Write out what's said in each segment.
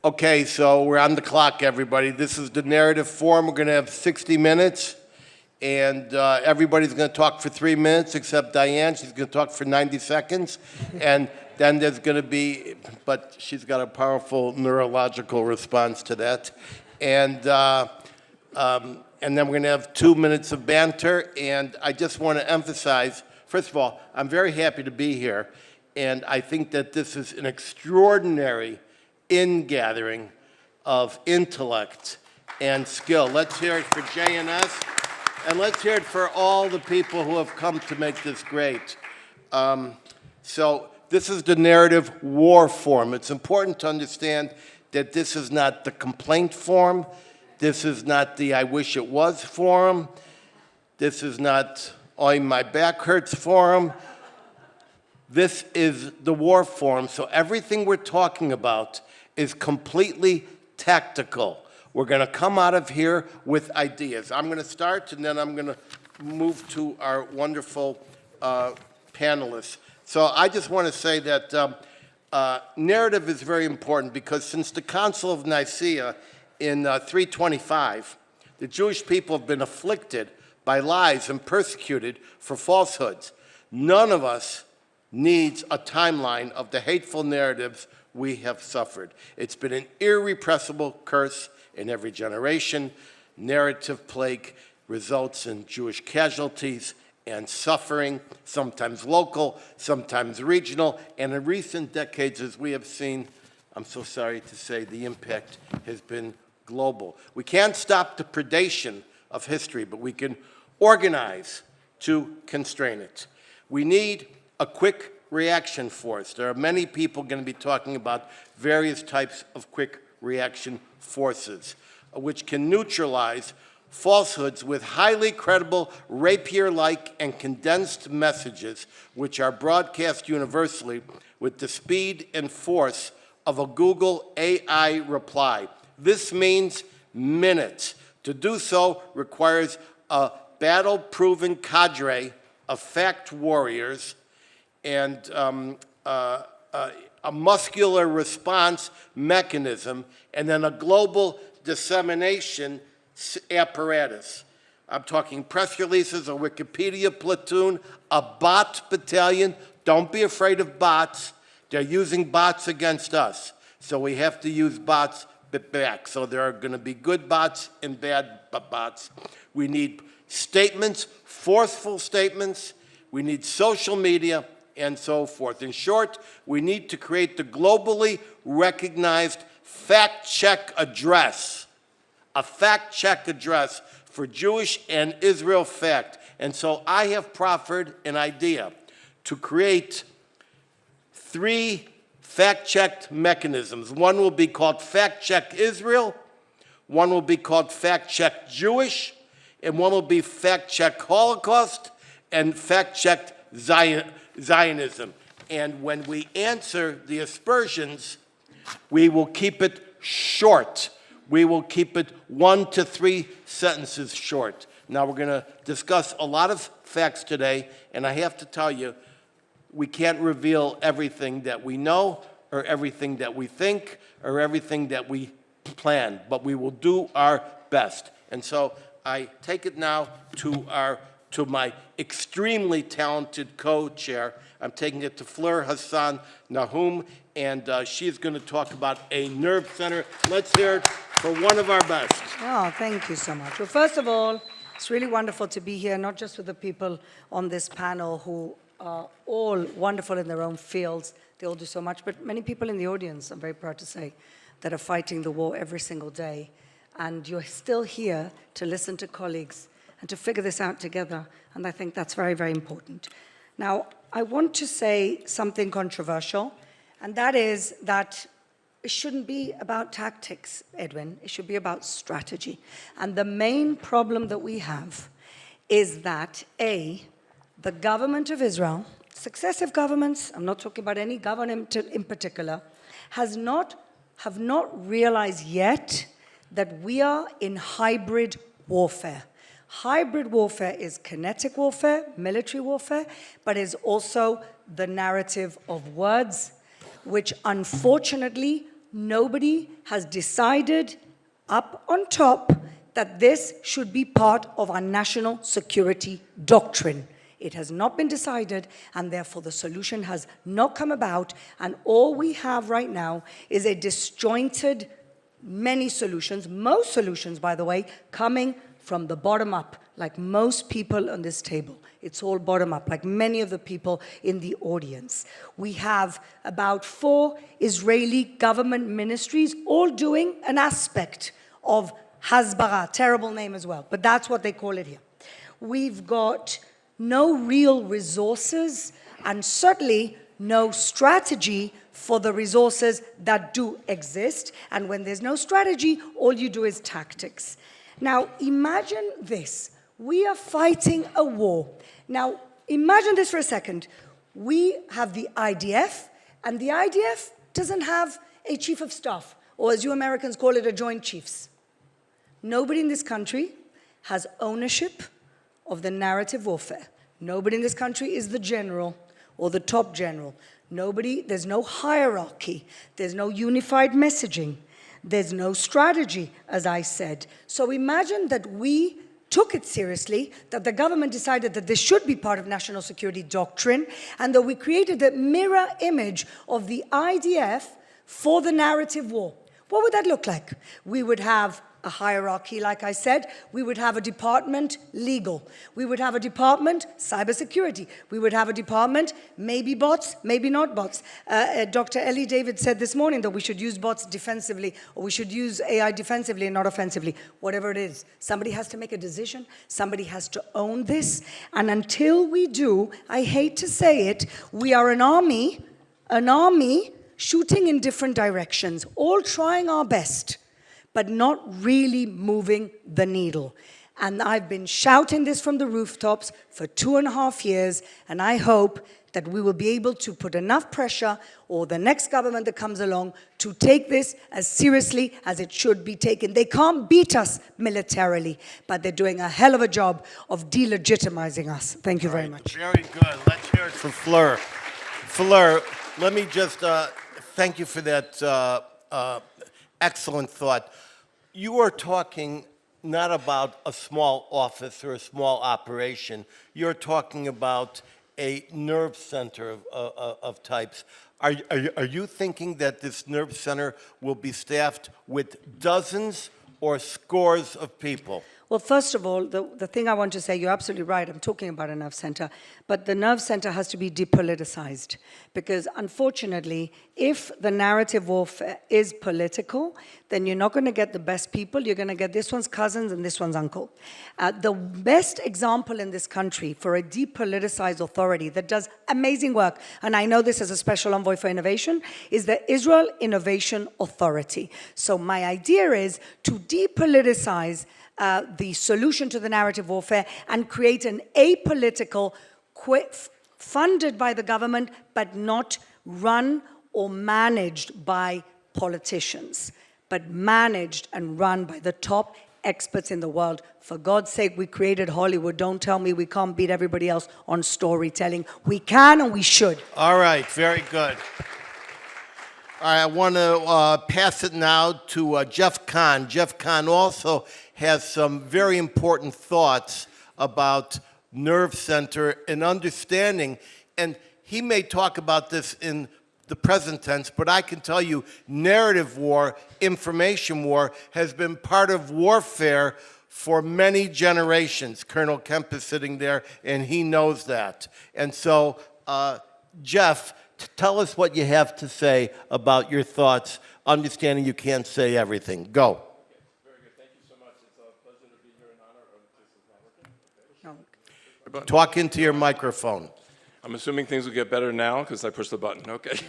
Okay, so we're on the clock, everybody. This is the narrative form. We're going to have 60 minutes, and everybody's going to talk for 3 minutes, except Diane. She's going to talk for 90 seconds, and then there's going to be, but she's got a powerful neurological response to that, and then we're going to have 2 minutes of banter, and I just want to emphasize, first of all, I'm very happy to be here, and I think that this is an extraordinary ingathering of intellect and skill. Let's hear it for JNS, and let's hear it for all the people who have come to make this great. So this is the narrative war form. It's important to understand that this is not the complaint form. This is not the I wish it was forum. This is not oi my back hurts forum. This is the war form. So everything we're talking about is completely tactical. We're going to come out of here with ideas. I'm going to start, and then I'm going to move to our wonderful panelists. So I just want to say that narrative is very important, because since the Council of Nicaea in 325, the Jewish people have been afflicted by lies and persecuted for falsehoods. None of us needs a timeline of the hateful narratives we have suffered. It's been an irrepressible curse in every generation. Narrative plague results in Jewish casualties and suffering, sometimes local, sometimes regional, and in recent decades, as we have seen, I'm so sorry to say, the impact has been global. We can't stop the predation of history, but we can organize to constrain it. We need a quick reaction force. There are many people going to be talking about various types of quick reaction forces, which can neutralize falsehoods with highly credible, rapier-like and condensed messages, which are broadcast universally with the speed and force of a Google AI reply. This means minutes. To do so requires a battle-proven cadre of fact warriors and a muscular response mechanism, and then a global dissemination apparatus. I'm talking press releases, a Wikipedia platoon, a bot battalion. Don't be afraid of bots. They're using bots against us. So we have to use bots back. So there are going to be good bots and bad bots. We need statements, forceful statements. We need social media, and so forth. In short, we need to create the globally recognized fact-check address, a fact-check address for Jewish and Israel fact. And so I have proffered an idea to create 3 fact-checked mechanisms. One will be called Fact-Check Israel, one will be called Fact-Check Jewish, and one will be Fact-Check Holocaust, and Fact-Check Zionism. And when we answer the aspersions, we will keep it short. We will keep it 1 to 3 sentences short. Now we're going to discuss a lot of facts today, and I have to tell you, we can't reveal everything that we know, or everything that we think, or everything that we plan, but we will do our best. And so I take it now to my extremely talented co-chair. I'm taking it to Fleur Hassan-Nahoum, and she's going to talk about a nerve center. Let's hear it for one of our best. Oh, thank you so much. Well, first of all, it's really wonderful to be here, not just with the people on this panel who are all wonderful in their own fields. They all do so much, but many people in the audience, I'm very proud to say, that are fighting the war every single day. And you're still here to listen to colleagues and to figure this out together. And I think that's very, very important. Now, I want to say something controversial, and that is that it shouldn't be about tactics, Edwin. It should be about strategy. And the main problem that we have is that, A, the government of Israel, successive governments, I'm not talking about any government in particular, have not realized yet that we are in hybrid warfare. Hybrid warfare is kinetic warfare, military warfare, but is also the narrative of words, which unfortunately nobody has decided up on top that this should be part of our national security doctrine. It has not been decided, and therefore the solution has not come about, and all we have right now is a disjointed many solutions, most solutions, by the way, coming from the bottom up, like most people on this table. It's all bottom up, like many of the people in the audience. We have about 4 Israeli government ministries all doing an aspect of Hasbara, terrible name as well, but that's what they call it here. We've got no real resources and certainly no strategy for the resources that do exist. And when there's no strategy, all you do is tactics. Now, imagine this. We are fighting a war. Now, imagine this for a second. We have the IDF, and the IDF doesn't have a chief of staff, or as you Americans call it, a joint chiefs. Nobody in this country has ownership of the narrative warfare. Nobody in this country is the general or the top general. There's no hierarchy. There's no unified messaging. There's no strategy, as I said. So imagine that we took it seriously, that the government decided that this should be part of national security doctrine, and that we created a mirror image of the IDF for the narrative war. What would that look like? We would have a hierarchy, like I said. We would have a department, legal. We would have a department, cybersecurity. We would have a department, maybe bots, maybe not bots. Dr. Ellie David said this morning that we should use bots defensively, or we should use AI defensively and not offensively. Whatever it is, somebody has to make a decision. Somebody has to own this. And until we do, I hate to say it, we are an army shooting in different directions, all trying our best, but not really moving the needle. And I've been shouting this from the rooftops for 2.5 years, and I hope that we will be able to put enough pressure, or the next government that comes along, to take this as seriously as it should be taken. They can't beat us militarily, but they're doing a hell of a job of delegitimizing us. Thank you very much. Very good. Let's hear it for Fleur. Fleur, let me just thank you for that excellent thought. You are talking not about a small office or a small operation. You're talking about a nerve center of types. Are you thinking that this nerve center will be staffed with dozens or scores of people? Well, first of all, the thing I want to say, you're absolutely right, I'm talking about a nerve center, but the nerve center has to be depoliticized, because unfortunately, if the narrative warfare is political, then you're not going to get the best people, you're going to get this one's cousins and this one's uncle. The best example in this country for a depoliticized authority that does amazing work, and I know this as a special envoy for innovation, is the Israel Innovation Authority. So my idea is to depoliticize the solution to the narrative warfare and create an apolitical, funded by the government, but not run or managed by politicians, but managed and run by the top experts in the world. For God's sake, we created Hollywood. Don't tell me we can't beat everybody else on storytelling. We can and we should. All right, very good. All right, I want to pass it now to Jeff Kahn. Jeff Kahn also has some very important thoughts about nerve center and understanding. And he may talk about this in the present tense, but I can tell you narrative war, information war, has been part of warfare for many generations. Colonel Kemp is sitting there, and he knows that. And so, Jeff, tell us what you have to say about your thoughts, understanding you can't say everything. Go. Talk into your microphone. I'm assuming things will get better now because I pushed the button. Okay.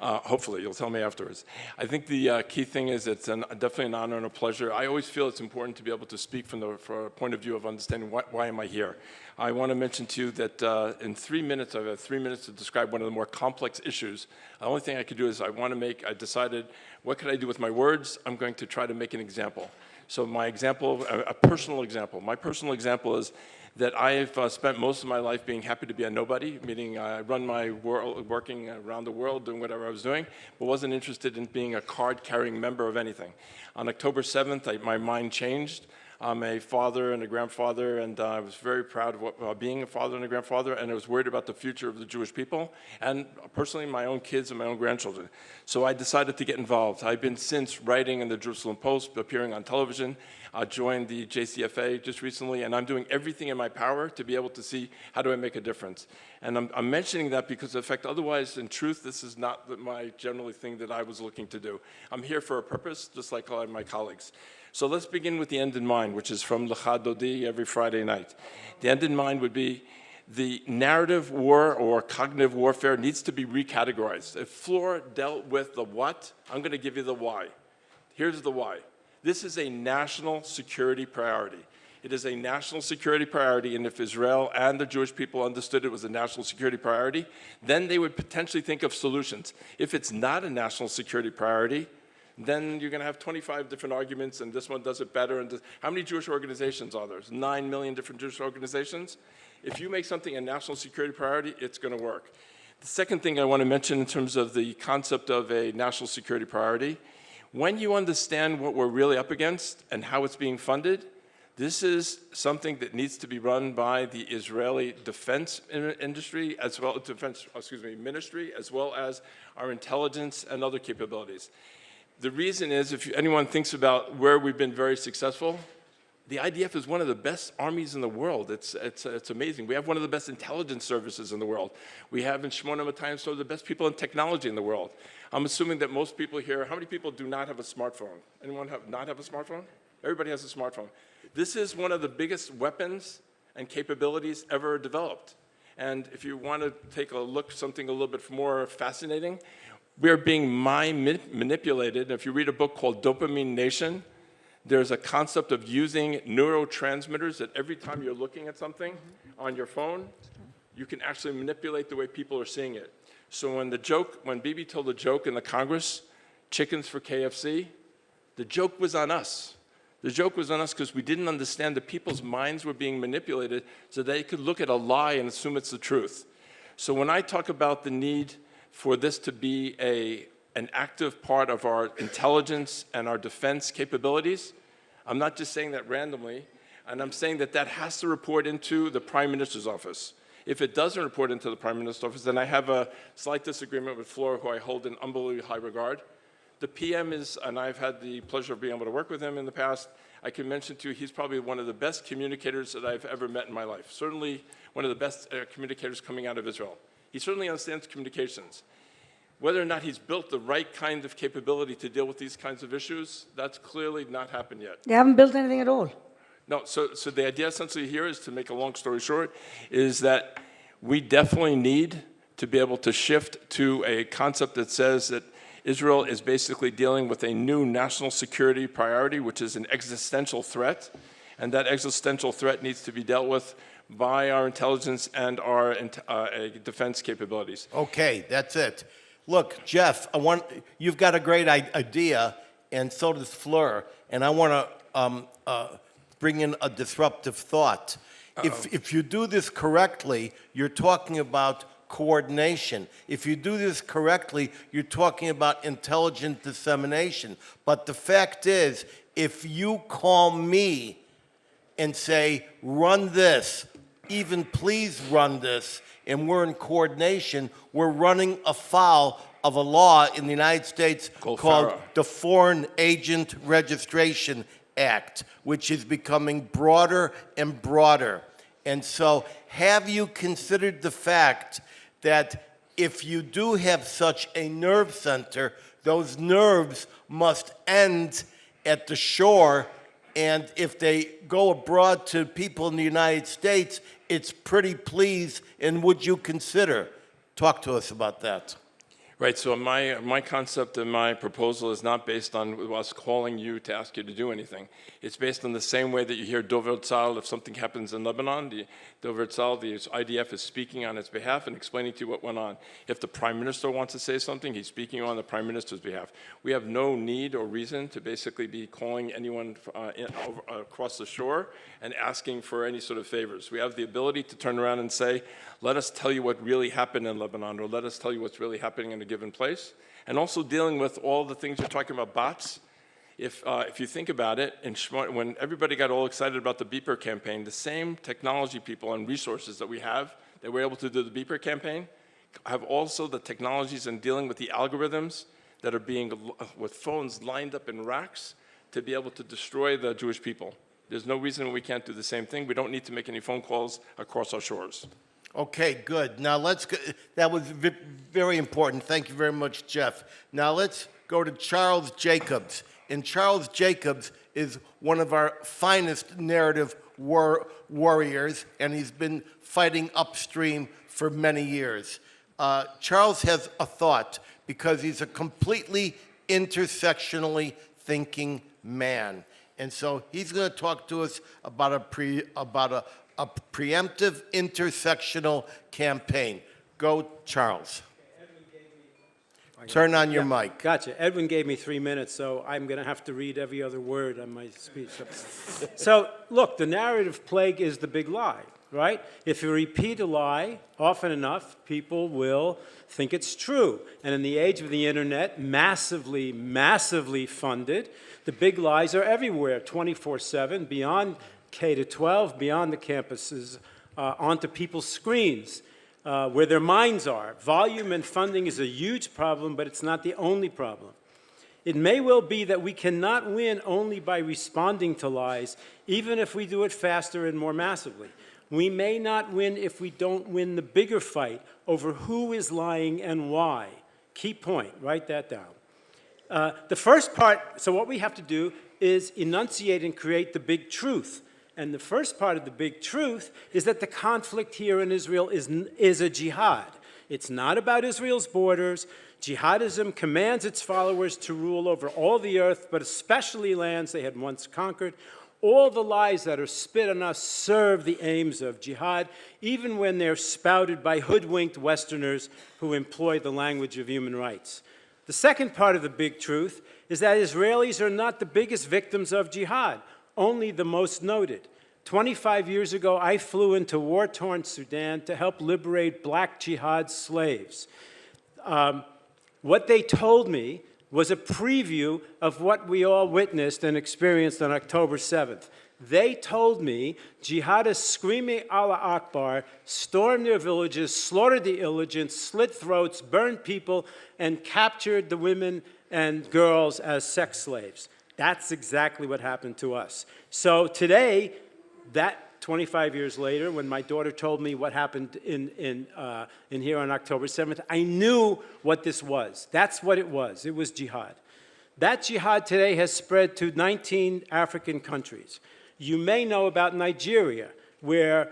Hopefully, you'll tell me afterwards. I think the key thing is it's definitely an honor and a pleasure. I always feel it's important to be able to speak from a point of view of understanding why am I here. I want to mention to you that in 3 minutes, I have 3 minutes to describe one of the more complex issues. The only thing I could do is I decided, what could I do with my words? I'm going to try to make an example. So my example, a personal example. My personal example is that I've spent most of my life being happy to be a nobody, meaning I run my world, working around the world, doing whatever I was doing, but wasn't interested in being a card-carrying member of anything. On October 7th, my mind changed. I'm a father and a grandfather, and I was very proud of being a father and a grandfather, and I was worried about the future of the Jewish people, and personally my own kids and my own grandchildren. So I decided to get involved. I've been since writing in the Jerusalem Post, appearing on television. I joined the JCFA just recently, and I'm doing everything in my power to be able to see how do I make a difference. And I'm mentioning that because, in fact, otherwise, in truth, this is not my generally thing that I was looking to do. I'm here for a purpose, just like a lot of my colleagues. So let's begin with the end in mind, which is from L'cha Dodi every Friday night. The end in mind would be the narrative war or cognitive warfare needs to be recategorized. If Fleur dealt with the what, I'm going to give you the why. Here's the why. This is a national security priority. It is a national security priority, and if Israel and the Jewish people understood it was a national security priority, then they would potentially think of solutions. If it's not a national security priority, then you're going to have 25 different arguments, and this one does it better. And how many Jewish organizations are there? There's 9 million different Jewish organizations. If you make something a national security priority, it's going to work. The second thing I want to mention in terms of the concept of a national security priority, when you understand what we're really up against and how it's being funded, this is something that needs to be run by the Israeli defense industry, as well ministry, as well as our intelligence and other capabilities. The reason is, if anyone thinks about where we've been very successful, the IDF is one of the best armies in the world. It's amazing. We have one of the best intelligence services in the world. We have in Shmona Matayim some of the best people in technology in the world. I'm assuming that most people here, how many people do not have a smartphone? Anyone not have a smartphone? Everybody has a smartphone. This is one of the biggest weapons and capabilities ever developed. And if you want to take a look, something a little bit more fascinating, we're being manipulated. If you read a book called Dopamine Nation, there's a concept of using neurotransmitters that every time you're looking at something on your phone, you can actually manipulate the way people are seeing it. So when Bibi told the joke in the Congress, chickens for KFC, the joke was on us. The joke was on us because we didn't understand that people's minds were being manipulated so they could look at a lie and assume it's the truth. So when I talk about the need for this to be an active part of our intelligence and our defense capabilities, I'm not just saying that randomly, and I'm saying that that has to report into the Prime Minister's office. If it doesn't report into the Prime Minister's office, then I have a slight disagreement with Fleur, who I hold in unbelievably high regard. The PM is, and I've had the pleasure of being able to work with him in the past, I can mention to you, he's probably one of the best communicators that I've ever met in my life. Certainly one of the best communicators coming out of Israel. He certainly understands communications. Whether or not he's built the right kind of capability to deal with these kinds of issues, that's clearly not happened yet. They haven't built anything at all. No, so the idea essentially here is, to make a long story short, is that we definitely need to be able to shift to a concept that says that Israel is basically dealing with a new national security priority, which is an existential threat, and that existential threat needs to be dealt with by our intelligence and our defense capabilities. Okay, that's it. Look, Jeff, you've got a great idea, and so does Fleur, and I want to bring in a disruptive thought. If you do this correctly, you're talking about coordination. If you do this correctly, you're talking about intelligent dissemination. But the fact is, if you call me and say, run this, even please run this, and we're in coordination, we're running afoul of a law in the United States called the Foreign Agent Registration Act, which is becoming broader and broader. And so have you considered the fact that if you do have such a nerve center, those nerves must end at the shore, and if they go abroad to people in the United States, it's pretty please, and would you consider? Talk to us about that. Right, so my concept and my proposal is not based on us calling you to ask you to do anything. It's based on the same way that you hear Dover Tzahal if something happens in Lebanon. The Dover Tzahal, the IDF, is speaking on its behalf and explaining to you what went on. If the Prime Minister wants to say something, he's speaking on the Prime Minister's behalf. We have no need or reason to basically be calling anyone across the shore and asking for any sort of favors. We have the ability to turn around and say, let us tell you what really happened in Lebanon, or let us tell you what's really happening in a given place. And also dealing with all the things you're talking about, bots. If you think about it, when everybody got all excited about the beeper campaign, the same technology people and resources that we have that were able to do the beeper campaign have also the technologies in dealing with the algorithms that are being, with phones lined up in racks, to be able to destroy the Jewish people. There's no reason we can't do the same thing. We don't need to make any phone calls across our shores. Okay, good. Now let's go. That was very important. Thank you very much, Jeff. Now let's go to Charles Jacobs. And Charles Jacobs is one of our finest narrative warriors, and he's been fighting upstream for many years. Charles has a thought because he's a completely intersectionally thinking man. And so he's going to talk to us about a preemptive intersectional campaign. Go, Charles. Turn on your mic. Gotcha. Edwin gave me 3 minutes, so I'm going to have to read every other word on my speech. So, look, the narrative plague is the big lie, right? If you repeat a lie often enough, people will think it's true. And in the age of the internet, massively, massively funded, the big lies are everywhere, 24/7, beyond K-12, beyond the campuses, onto people's screens, where their minds are. Volume and funding is a huge problem, but it's not the only problem. It may well be that we cannot win only by responding to lies, even if we do it faster and more massively. We may not win if we don't win the bigger fight over who is lying and why. Key point, write that down. The first part, so what we have to do is enunciate and create the big truth. And the first part of the big truth is that the conflict here in Israel is a jihad. It's not about Israel's borders. Jihadism commands its followers to rule over all the earth, but especially lands they had once conquered. All the lies that are spit on us serve the aims of jihad, even when they're spouted by hoodwinked Westerners who employ the language of human rights. The second part of the big truth is that Israelis are not the biggest victims of jihad, only the most noted. 25 years ago, I flew into war-torn Sudan to help liberate black jihad slaves. What they told me was a preview of what we all witnessed and experienced on October 7th. They told me jihadists screaming Allah Akbar stormed their villages, slaughtered the illegals, slit throats, burned people, and captured the women and girls as sex slaves. That's exactly what happened to us. So today, that 25 years later, when my daughter told me what happened in here on October 7th, I knew what this was. That's what it was. It was jihad. That jihad today has spread to 19 African countries. You may know about Nigeria, where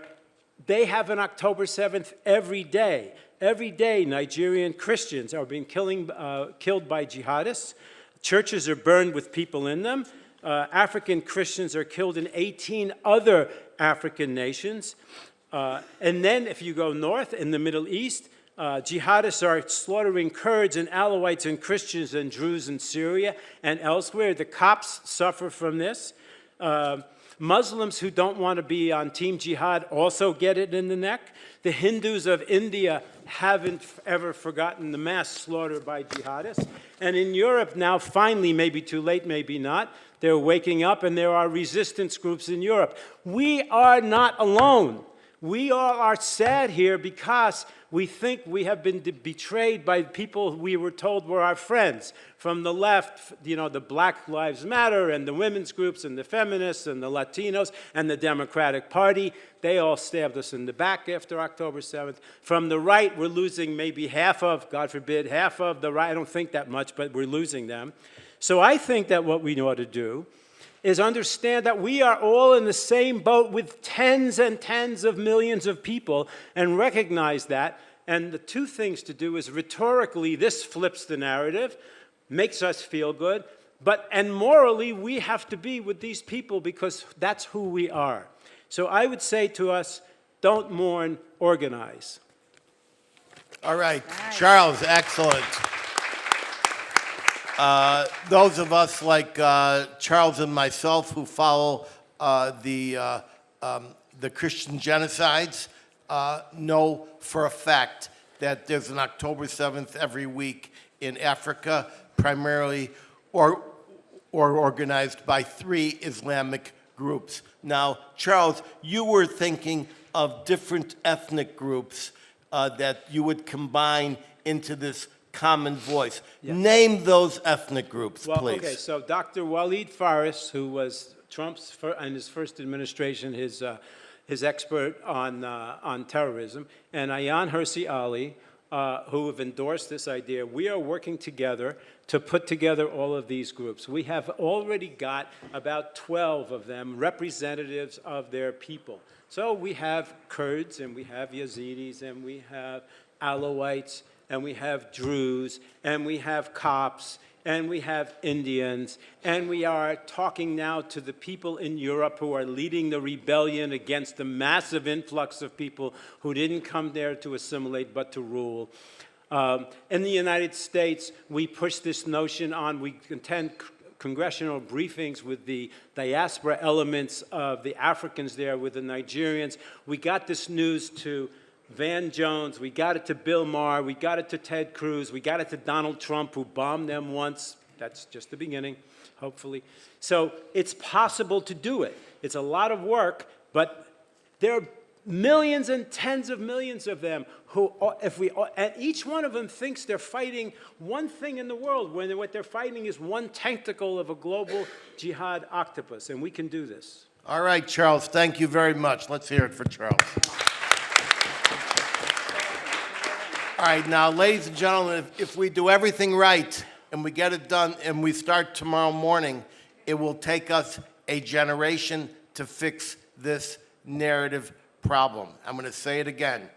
they have an October 7th every day. Every day, Nigerian Christians are being killed by jihadists. Churches are burned with people in them. African Christians are killed in 18 other African nations. And then if you go north in the Middle East, jihadists are slaughtering Kurds and Alawites and Christians and Druze in Syria and elsewhere. The Copts suffer from this. Muslims who don't want to be on Team Jihad also get it in the neck. The Hindus of India haven't ever forgotten the mass slaughter by jihadists. And in Europe now, finally, maybe too late, maybe not, they're waking up and there are resistance groups in Europe. We are not alone. We all are sad here because we think we have been betrayed by people we were told were our friends. From the left, you know, the Black Lives Matter and the women's groups and the feminists and the Latinos and the Democratic Party. They all stabbed us in the back after October 7th. From the right, we're losing maybe half of, God forbid, half of the right. I don't think that much, but we're losing them. So I think that what we ought to do is understand that we are all in the same boat with tens and tens of millions of people and recognize that And the two things to do is rhetorically, this flips the narrative, makes us feel good, and morally, we have to be with these people because that's who we are. So I would say to us, don't mourn, organize. All right, Charles, excellent. Those of us like Charles and myself who follow the Christian genocides know for a fact that there's an October 7th every week in Africa, primarily or organized by 3 Islamic groups. Now, Charles, you were thinking of different ethnic groups that you would combine into this common voice. Yes. Name those ethnic groups, Well, please. okay, so Dr. Walid Faris, who was Trump's, in his first administration, his expert on terrorism, and Ayan Hirsi Ali, who have endorsed this idea. We are working together to put together all of these groups. We have already got about 12 of them, representatives of their people. So we have Kurds, and we have Yazidis, and we have Alawites, and we have Druze, and we have Copts, and we have Indians, and we are talking now to the people in Europe who are leading the rebellion against the massive influx of people who didn't come there to assimilate but to rule. In the United States, we push this notion on. We attend congressional briefings with the diaspora elements of the Africans there, with the Nigerians. We got this news to Van Jones, we got it to Bill Maher, we got it to Ted Cruz, we got it to Donald Trump, who bombed them once. That's just the beginning, hopefully. So it's possible to do it. It's a lot of work, but there are millions and tens of millions of them who, and each one of them thinks they're fighting one thing in the world, when what they're fighting is one tentacle of a global jihad octopus, and we can do this. All right, Charles, thank you very much. Let's hear it for Charles. All right, now, ladies and gentlemen, if we do everything right and we get it done and we start tomorrow morning, it will take us a generation to fix this narrative problem. I'm going to say it again.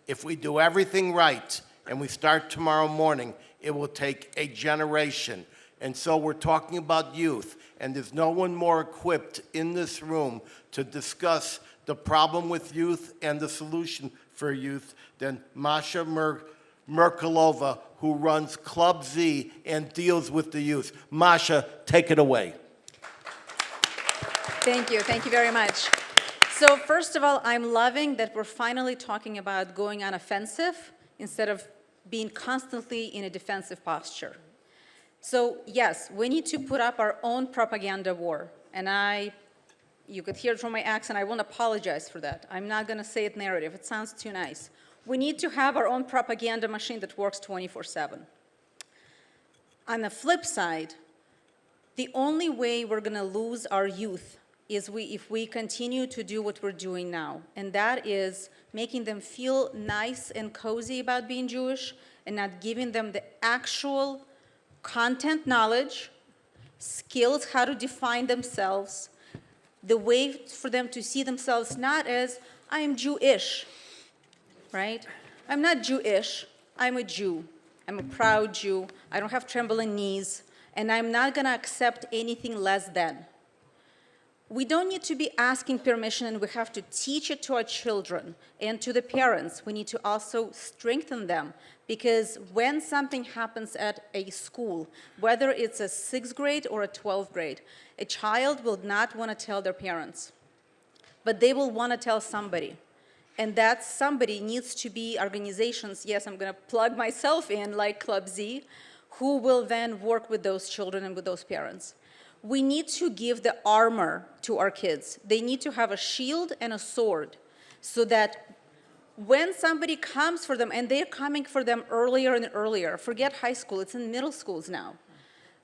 If we do everything right and we start tomorrow morning, it will take a generation. And so we're talking about youth, and there's no one more equipped in this room to discuss the problem with youth and the solution for youth than Masha Merkulova, who runs Club Z and deals with the youth. Masha, take it away. Thank you very much. So first of all, I'm loving that we're finally talking about going on offensive instead of being constantly in a defensive posture. So yes, we need to put up our own propaganda war, and you could hear it from my accent, I won't apologize for that. I'm not going to say it narrative, it sounds too nice. We need to have our own propaganda machine that works 24/7. On the flip side, the only way we're going to lose our youth is if we continue to do what we're doing now, and that is making them feel nice and cozy about being Jewish and not giving them the actual content knowledge, skills, how to define themselves, the way for them to see themselves not as, I am Jewish, right? I'm not Jewish, I'm a Jew. I'm a proud Jew, I don't have trembling knees, and I'm not gonna accept anything less than. We don't need to be asking permission, and we have to teach it to our children and to the parents. We need to also strengthen them, because when something happens at a school, whether it's a 6th grade or a 12th grade, a child will not want to tell their parents, but they will want to tell somebody. And that somebody needs to be organizations, yes, I'm going to plug myself in, like Club Z, who will then work with those children and with those parents. We need to give the armor to our kids. They need to have a shield and a sword, so that when somebody comes for them, and they're coming for them earlier and earlier, forget high school, it's in middle schools now.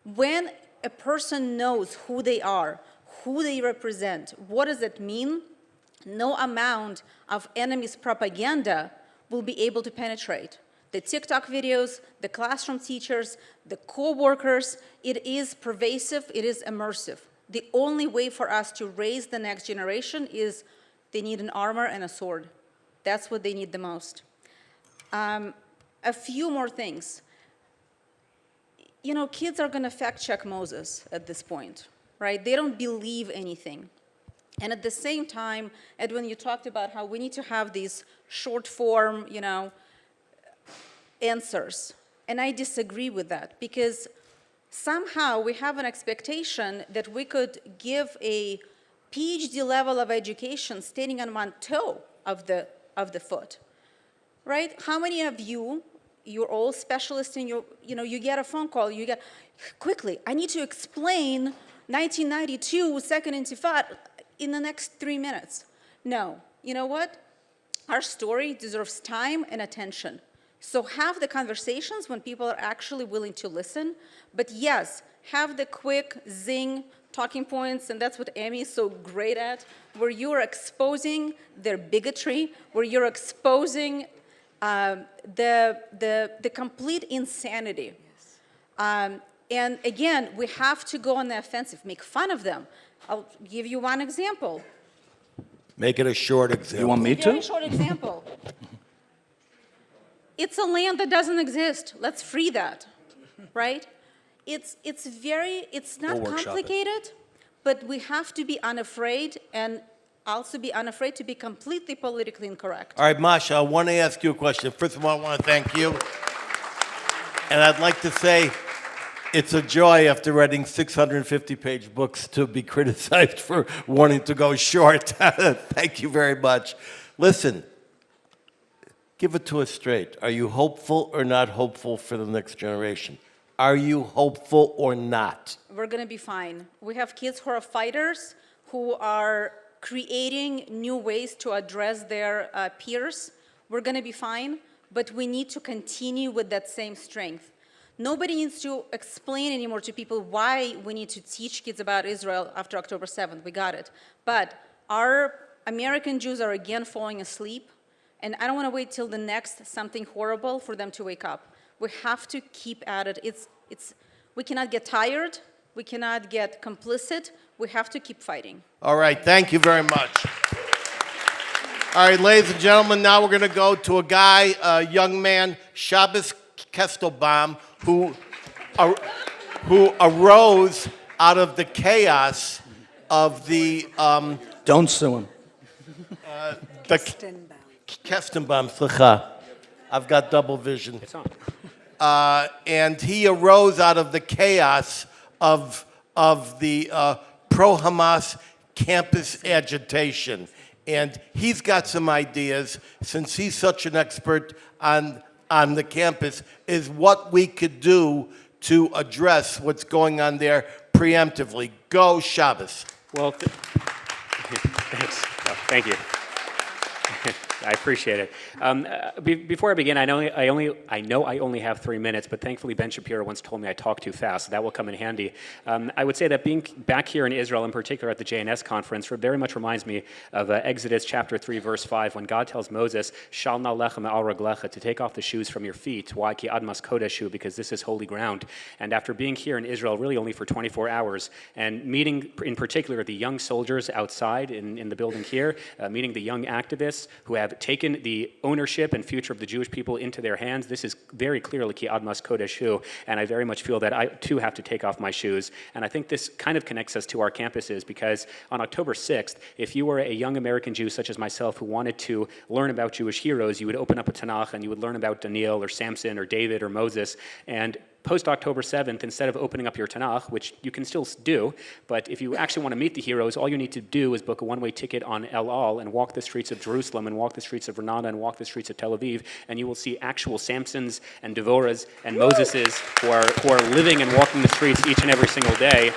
When a person knows who they are, who they represent, what does it mean? No amount of enemy's propaganda will be able to penetrate. The TikTok videos, the classroom teachers, the co-workers, it is pervasive, it is immersive. The only way for us to raise the next generation is they need an armor and a sword. That's what they need the most. A few more things. You know, kids are going to fact check Moses at this point, right? They don't believe anything. And at the same time, Edwin, you talked about how we need to have these short form, you know, answers. And I disagree with that, because somehow we have an expectation that we could give a PhD level of education standing on one toe of the foot, right? How many of you're all specialists in your, you know, you get a phone call, you get, quickly, I need to explain 1992 Second Intifada in the next 3 minutes. No, you know what? Our story deserves time and attention. So have the conversations when people are actually willing to listen, but yes, have the quick zing talking points, and that's what Amy is so great at, where you're exposing their bigotry, where you're exposing the complete insanity. Yes. And again, we have to go on the offensive, make fun of them. I'll give you one example. Make it a short example. You want me to? Very short example. It's a land that doesn't exist. Let's free that, right? It's not complicated, but we have to be unafraid and also be unafraid to be completely politically incorrect. All right, Masha, I want to ask you a question. First of all, I want to thank you. And I'd like to say it's a joy after writing 650-page books to be criticized for wanting to go short. Thank you very much. Listen, give it to us straight. Are you hopeful or not hopeful for the next generation? Are you hopeful or not? We're going to be fine. We have kids who are fighters, who are creating new ways to address their peers. We're going to be fine, but we need to continue with that same strength. Nobody needs to explain anymore to people why we need to teach kids about Israel after October 7th. We got it. But our American Jews are again falling asleep, and I don't want to wait till the next something horrible for them to wake up. We have to keep at it. We cannot get tired. We cannot get complicit. We have to keep fighting. All right, thank you very much. All right, ladies and gentlemen, now we're going to go to a guy, a young man, Shabbos Kestenbaum, who arose out of the chaos of the... Don't sue him. Kestenbaum. Kestenbaum, I've got double vision. It's on. And he arose out of the chaos of the pro-Hamas campus agitation. And he's got some ideas, since he's such an expert on the campus, is what we could do to address what's going on there preemptively. Go, Shabbos. Well, thanks. Oh, thank you. I appreciate it. Before I begin, I know I only have 3 minutes, but thankfully Ben Shapiro once told me I talk too fast, so that will come in handy. I would say that being back here in Israel, in particular at the JNS conference, very much reminds me of Exodus chapter 3, verse 5, when God tells Moses, "Shal na lechem al raglecha," to take off the shoes from your feet. Why? Ki admas kodeshu, because this is holy ground. And after being here in Israel, really only for 24 hours, and meeting in particular the young soldiers outside in the building here, meeting the young activists who have taken the ownership and future of the Jewish people into their hands, this is very clearly ki admas kodeshu, and I very much feel that I too have to take off my shoes. And I think this kind of connects us to our campuses, because on October 6th, if you were a young American Jew such as myself who wanted to learn about Jewish heroes, you would open up a Tanakh and you would learn about Daniel or Samson or David or Moses. And post-October 7th, instead of opening up your Tanakh, which you can still do, but if you actually want to meet the heroes, all you need to do is book a one-way ticket on El Al and walk the streets of Jerusalem and walk the streets of Renana and walk the streets of Tel Aviv, and you will see actual Samsons and Devorahs and Moseses who are living and walking the streets each and every single day.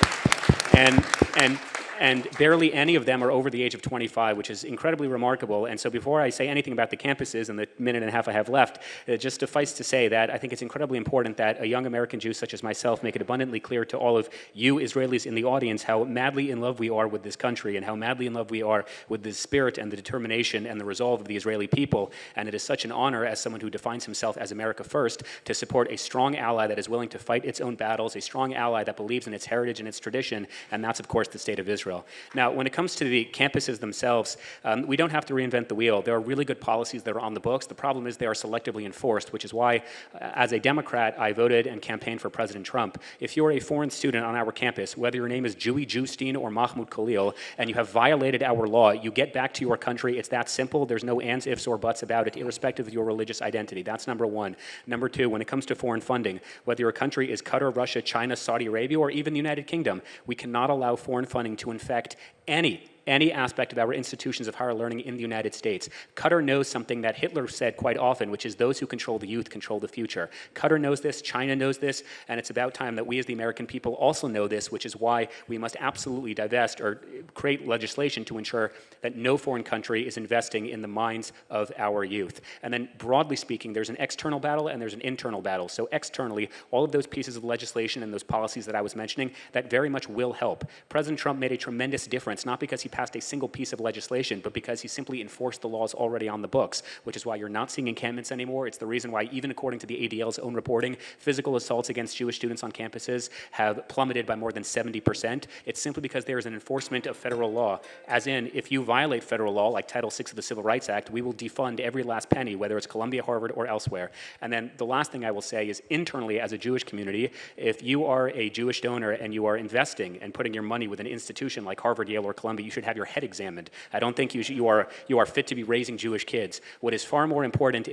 And barely any of them are over the age of 25, which is incredibly remarkable. And so before I say anything about the campuses in the minute and a half I have left, it just suffice to say that I think it's incredibly important that a young American Jew such as myself make it abundantly clear to all of you Israelis in the audience how madly in love we are with this country and how madly in love we are with the spirit and the determination and the resolve of the Israeli people. And it is such an honor, as someone who defines himself as America first, to support a strong ally that is willing to fight its own battles, a strong ally that believes in its heritage and its tradition, and that's, of course, the state of Israel. Israel. Now, when it comes to the campuses themselves, we don't have to reinvent the wheel. There are really good policies that are on the books. The problem is they are selectively enforced, which is why, as a Democrat, I voted and campaigned for President Trump. If you're a foreign student on our campus, whether your name is Jewy Jewstein or Mahmoud Khalil, and you have violated our law, you get back to your country. It's that simple. There's no ands, ifs, or buts about it, irrespective of your religious identity. That's number one. Number two, when it comes to foreign funding, whether your country is Qatar, Russia, China, Saudi Arabia, or even the United Kingdom, we cannot allow foreign funding to infect any aspect of our institutions of higher learning in the United States. Qatar knows something that Hitler said quite often, which is those who control the youth control the future. Qatar knows this, China knows this, and it's about time that we as the American people also know this, which is why we must absolutely divest or create legislation to ensure that no foreign country is investing in the minds of our youth. And then broadly speaking, there's an external battle and there's an internal battle. So externally, all of those pieces of legislation and those policies that I was mentioning, that very much will help. President Trump made a tremendous difference, not because he passed a single piece of legislation, but because he simply enforced the laws already on the books, which is why you're not seeing encampments anymore. It's the reason why, even according to the ADL's own reporting, physical assaults against Jewish students on campuses have plummeted by more than 70%. It's simply because there is an enforcement of federal law. As in, if you violate federal law, like Title VI of the Civil Rights Act, we will defund every last penny, whether it's Columbia, Harvard, or elsewhere. And then the last thing I will say is, internally as a Jewish community, if you are a Jewish donor and you are investing and putting your money with an institution like Harvard, Yale, or Columbia, you should have your head examined. I don't think you are fit to be raising Jewish kids. What is far more important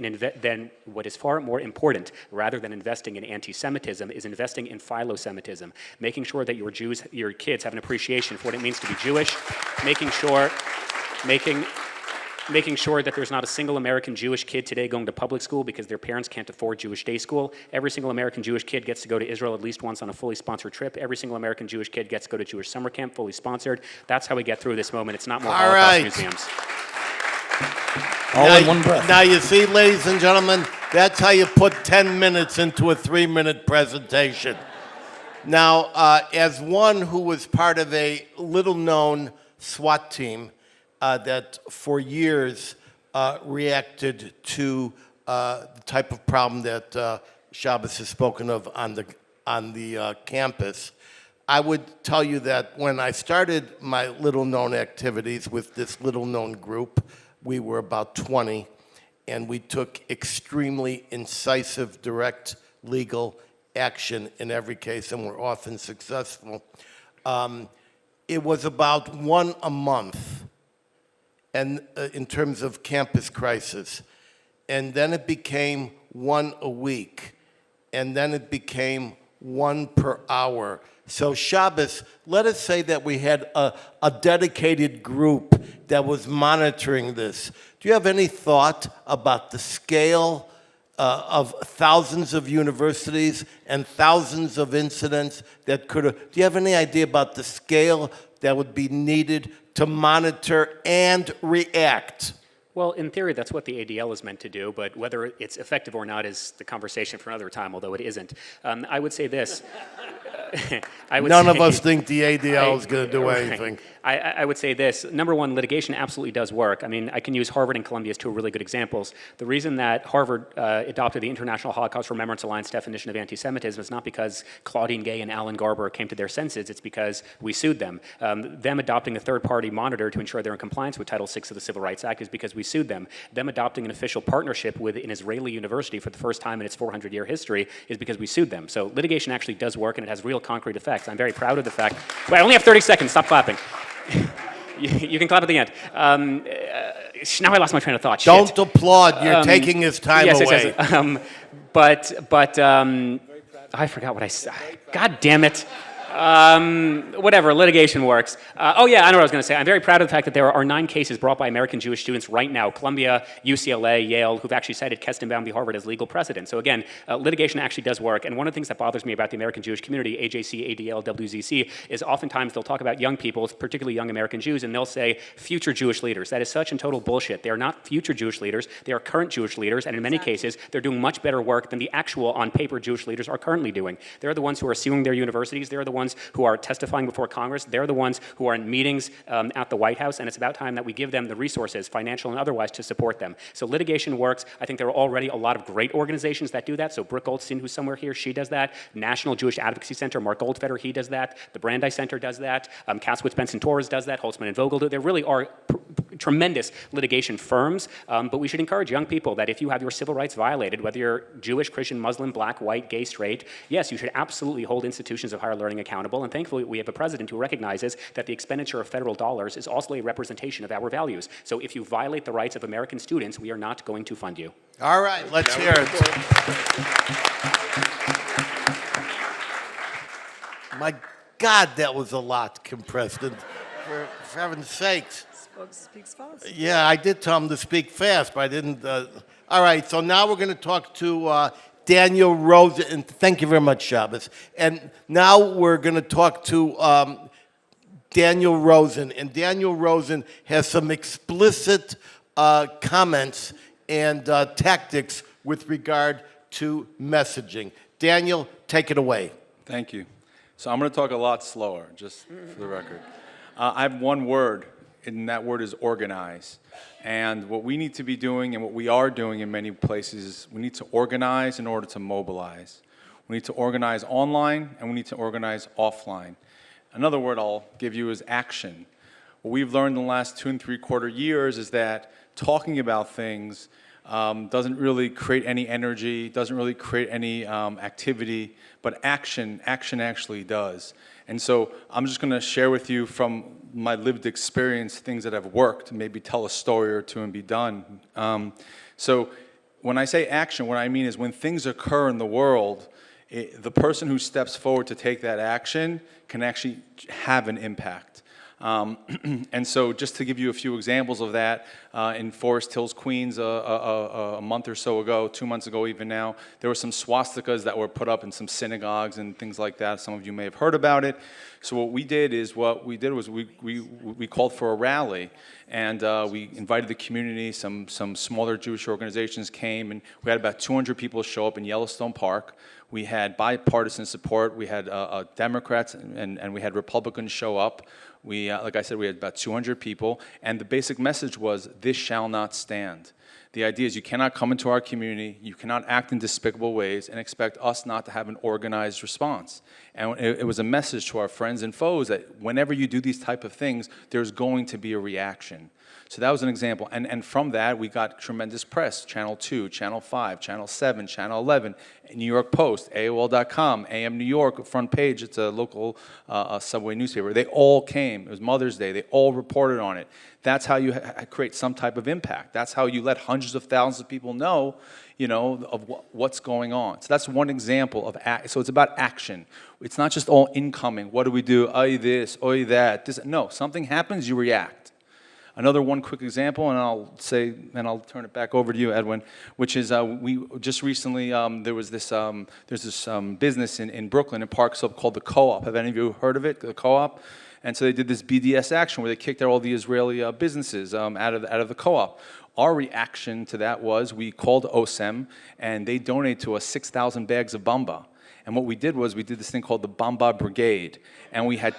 rather than investing in anti-Semitism is investing in philo-Semitism, making sure that your kids have an appreciation for what it means to be Jewish, making sure that there's not a single American Jewish kid today going to public school because their parents can't afford Jewish day school. Every single American Jewish kid gets to go to Israel at least once on a fully sponsored trip. Every single American Jewish kid gets to go to Jewish summer camp, fully sponsored. That's how we get through this moment. It's not more All Holocaust right. museums. All in one breath. Now, you see, ladies and gentlemen, that's how you put 10 minutes into a 3-minute presentation. Now, as one who was part of a little-known SWAT team that for years reacted to the type of problem that Shabbos has spoken of on the campus, I would tell you that when I started my little-known activities with this little-known group, we were about 20, and we took extremely incisive, direct legal action in every case, and were often successful. It was about one a month, and in terms of campus crisis, and then it became one a week, and then it became one per hour. So Shabbos, let us say that we had a dedicated group that was monitoring this. Do you have any thought about the scale of thousands of universities and thousands of incidents that could have, do you have any idea about the scale that would be needed to monitor and react? Well, in theory, that's what the ADL is meant to do, but whether it's effective or not is the conversation for another time, although it isn't. I would say this. None of us think the ADL is going to do Right. anything. I would say this. Number one, litigation absolutely does work. I mean, I can use Harvard and Columbia as two really good examples. The reason that Harvard adopted the International Holocaust Remembrance Alliance definition of anti-Semitism is not because Claudine Gay and Alan Garber came to their senses. It's because we sued them. Them adopting a third-party monitor to ensure they're in compliance with Title VI of the Civil Rights Act is because we sued them. Them adopting an official partnership with an Israeli university for the first time in its 400-year history is because we sued them. So litigation actually does work, and it has real concrete effects. I'm very proud of the fact. Wait, I only have 30 seconds. Stop clapping. You can clap at the end. Now I lost my train of thought. Shit. Don't applaud. You're taking his time yes, away. Yes. But I forgot what I said. God damn it. Whatever, litigation works. Oh yeah, I know what I was going to say. I'm very proud of the fact that there are 9 cases brought by American Jewish students right now, Columbia, UCLA, Yale, who've actually cited Kestenbaum v. Harvard as legal precedent. So again, litigation actually does work. And one of the things that bothers me about the American Jewish community, AJC, ADL, WZC, is oftentimes they'll talk about young people, particularly young American Jews, and they'll say future Jewish leaders. That is such and total bullshit. They are not future Jewish leaders. They are current Jewish leaders, and in many cases, they're doing much better work than the actual on-paper Jewish leaders are currently doing. They're the ones who are suing their universities. They're the ones ones who are testifying before Congress. They're the ones who are in meetings at the White House, and it's about time that we give them the resources, financial and otherwise, to support them. So litigation works. I think there are already a lot of great organizations that do that. So Brooke Goldstein, who's somewhere here, she does that. National Jewish Advocacy Center, Mark Goldfeder, he does that. The Brandeis Center does that. Kasowitz Benson Torres does that. Holtzman and Vogel do. There really are tremendous litigation firms, but we should encourage young people that if you have your civil rights violated, whether you're Jewish, Christian, Muslim, black, white, gay, straight, yes, you should absolutely hold institutions of higher learning accountable. And thankfully, we have a president who recognizes that the expenditure of federal dollars is also a representation of our values. So if you violate the rights of American students, we are not going to fund you. All right, let's hear it. My God, that was a lot compressed. And for heaven's sakes. Speaks fast. Yeah, I did tell him to speak fast, but I didn't. All right, so now we're going to talk to Daniel Rosen. And thank you very much, Shabbos. And now we're going to talk to Daniel Rosen. And Daniel Rosen has some explicit comments and tactics with regard to messaging. Daniel, take it away. Thank you. So I'm going to talk a lot slower, just for the record. I have one word, and that word is organize. And what we need to be doing, and what we are doing in many places, is we need to organize in order to mobilize. We need to organize online, and we need to organize offline. Another word I'll give you is action. What we've learned in the last 2 3/4 years is that talking about things doesn't really create any energy, doesn't really create any activity, but action actually does. And so I'm just going to share with you from my lived experience things that have worked, maybe tell a story or two and be done. So when I say action, what I mean is when things occur in the world, the person who steps forward to take that action can actually have an impact. And so just to give you a few examples of that, in Forest Hills, Queens, a month or so ago, 2 months ago even now, there were some swastikas that were put up in some synagogues and things like that. Some of you may have heard about it. So what we did was we called for a rally, and we invited the community. Some smaller Jewish organizations came, and we had about 200 people show up in Yellowstone Park. We had bipartisan support. We had Democrats and we had Republicans show up. We, like I said, we had about 200 people, and the basic message was, this shall not stand. The idea is you cannot come into our community, you cannot act in despicable ways and expect us not to have an organized response. And it was a message to our friends and foes that whenever you do these type of things, there's going to be a reaction. So that was an example. And from that, we got tremendous press. Channel 2, Channel 5, Channel 7, Channel 11, New York Post, AOL.com, AM New York, front page. It's a local subway newspaper. They all came. It was Mother's Day. They all reported on it. That's how you create some type of impact. That's how you let hundreds of thousands of people know, of what's going on. So that's one example of so it's about action. It's not just all incoming. What do we do? Oy this, oy that. No, something happens, you react. Another one quick example, and I'll turn it back over to you, Edwin, which is we just recently, there's this business in Brooklyn, in Park Slope, called the Co-op. Have any of you heard of it, the Co-op? And so they did this BDS action where they kicked out all the Israeli businesses out of the Co-op. Our reaction to that was we called OSEM, and they donated to us 6,000 bags of bamba. And what we did was we did this thing called the Bamba Brigade, and we had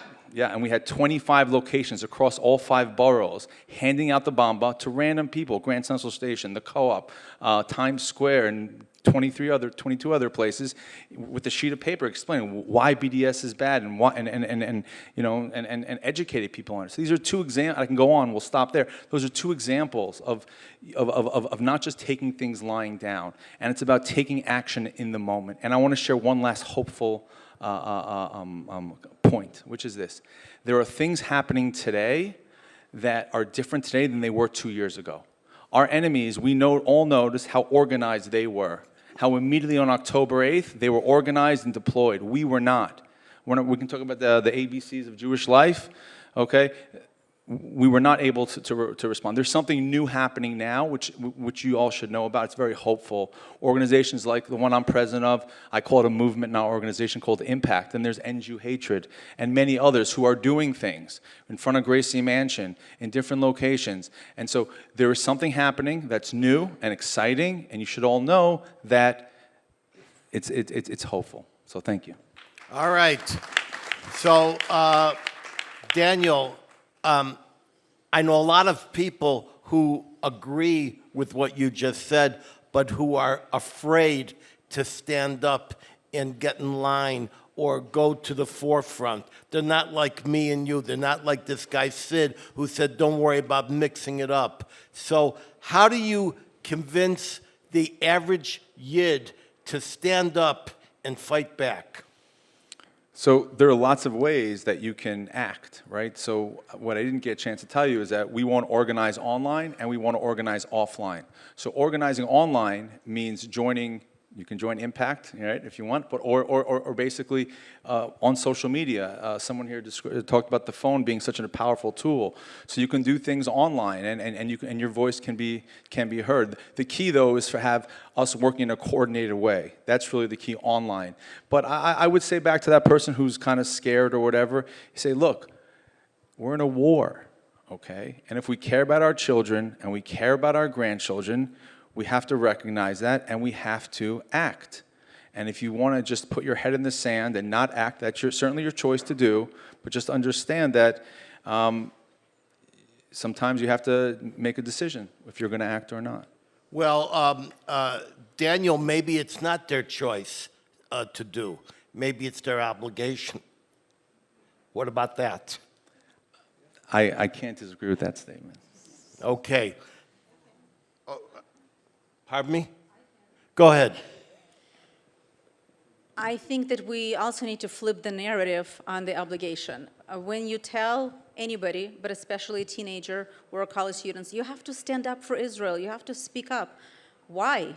25 locations across all 5 boroughs, handing out the bamba to random people, Grand Central Station, the Co-op, Times Square, and 22 other places, with a sheet of paper explaining why BDS is bad and why, and educated people on it. So these are 2 examples. I can go on. We'll stop there. Those are 2 examples of not just taking things lying down, and it's about taking action in the moment. And I want to share one last hopeful point, which is this: there are things happening today that are different today than they were 2 years ago. Our enemies, we all noticed how organized they were. How immediately on October 8th, they were organized and deployed. We were not. We can talk about the ABCs of Jewish life, okay? We were not able to respond. There's something new happening now, which you all should know about. It's very hopeful. Organizations like the one I'm president of, I call it a movement, not an organization, called Impact. And there's End Jew Hatred and many others who are doing things in front of Gracie Mansion in different locations. And so there is something happening that's new and exciting, and you should all know that it's hopeful. So thank you. All right. So, Daniel, I know a lot of people who agree with what you just said, but who are afraid to stand up and get in line or go to the forefront. They're not like me and you. They're not like this guy Sid who said, don't worry about mixing it up. So how do you convince the average Yid to stand up and fight back? So there are lots of ways that you can act, right? So what I didn't get a chance to tell you is that we want to organize online and we want to organize offline. So organizing online means joining. You can join Impact, right, if you want, but or basically on social media. Someone here talked about the phone being such a powerful tool. So you can do things online, and your voice can be heard. The key, though, is to have us working in a coordinated way. That's really the key online. But I would say back to that person who's kind of scared or whatever, you say, look, we're in a war, okay? And if we care about our children and we care about our grandchildren, we have to recognize that, and we have to act. And if you want to just put your head in the sand and not act, that's certainly your choice to do, but just understand that sometimes you have to make a decision if you're going to act or not. Well, Daniel, maybe it's not their choice to do. Maybe it's their obligation. What about that? I can't disagree with that statement. Okay. Pardon me? Go ahead. I think that we also need to flip the narrative on the obligation. When you tell anybody, but especially a teenager or college students, you have to stand up for Israel, you have to speak up. Why?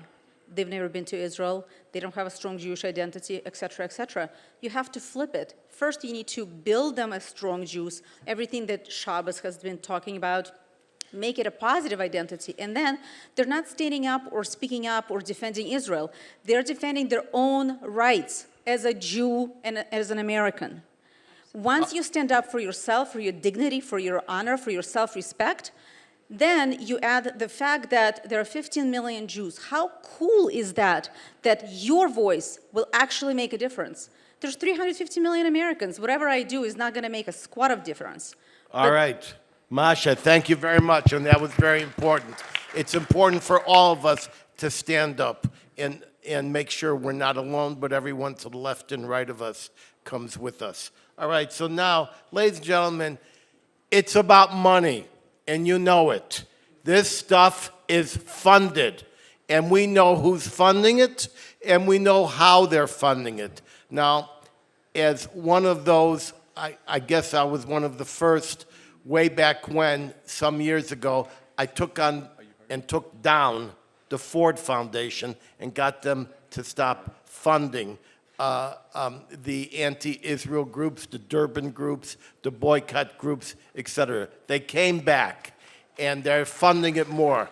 They've never been to Israel, they don't have a strong Jewish identity, etc., etc. You have to flip it. First, you need to build them as strong Jews, everything that Shabbos has been talking about, make it a positive identity. And then they're not standing up or speaking up or defending Israel. They're defending their own rights as a Jew and as an American. Once you stand up for yourself, for your dignity, for your honor, for your self-respect, then you add the fact that there are 15 million Jews. How cool is that, that your voice will actually make a difference? There's 350 million Americans. Whatever I do is not going to make a squat of difference. All right. Masha, thank you very much, and that was very important. It's important for all of us to stand up and make sure we're not alone, but everyone to the left and right of us comes with us. All right, so now, ladies and gentlemen, it's about money, and you know it. This stuff is funded, and we know who's funding it, and we know how they're funding it. Now, as one of those, I guess I was one of the first way back when, some years ago, I took on and took down the Ford Foundation and got them to stop funding the anti-Israel groups, the Durban groups, the boycott groups, etc. They came back, and they're funding it more.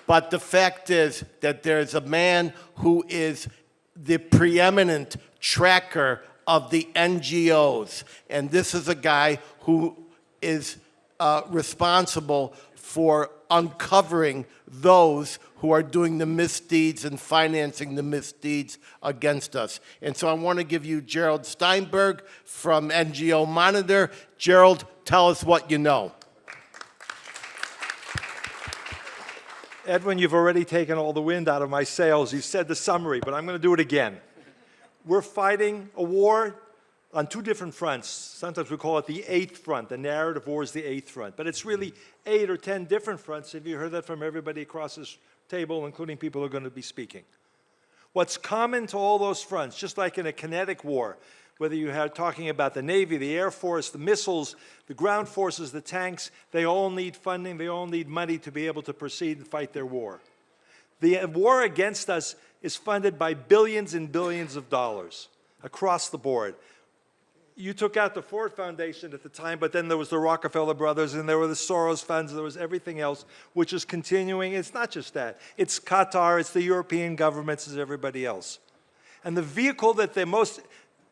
But the fact is that there's a man who is the preeminent tracker of the NGOs, and this is a guy who is responsible for uncovering those who are doing the misdeeds and financing the misdeeds against us. And so I want to give you Gerald Steinberg from NGO Monitor. Gerald, tell us what you know. Edwin, you've already taken all the wind out of my sails. You said the summary, but I'm going to do it again. We're fighting a war on two different fronts. Sometimes we call it the eighth front. The narrative war is the eighth front. But it's really 8 or 10 different fronts. Have you heard that from everybody across this table, including people who are going to be speaking? What's common to all those fronts, just like in a kinetic war, whether you are talking about the Navy, the Air Force, the missiles, the ground forces, the tanks, they all need funding, they all need money to be able to proceed and fight their war. The war against us is funded by billions and billions of dollars across the board. You took out the Ford Foundation at the time, but then there was the Rockefeller Brothers, and there were the Soros funds, and there was everything else, which is continuing. It's not just that. It's Qatar, it's the European governments, it's everybody else. And the vehicle that they're most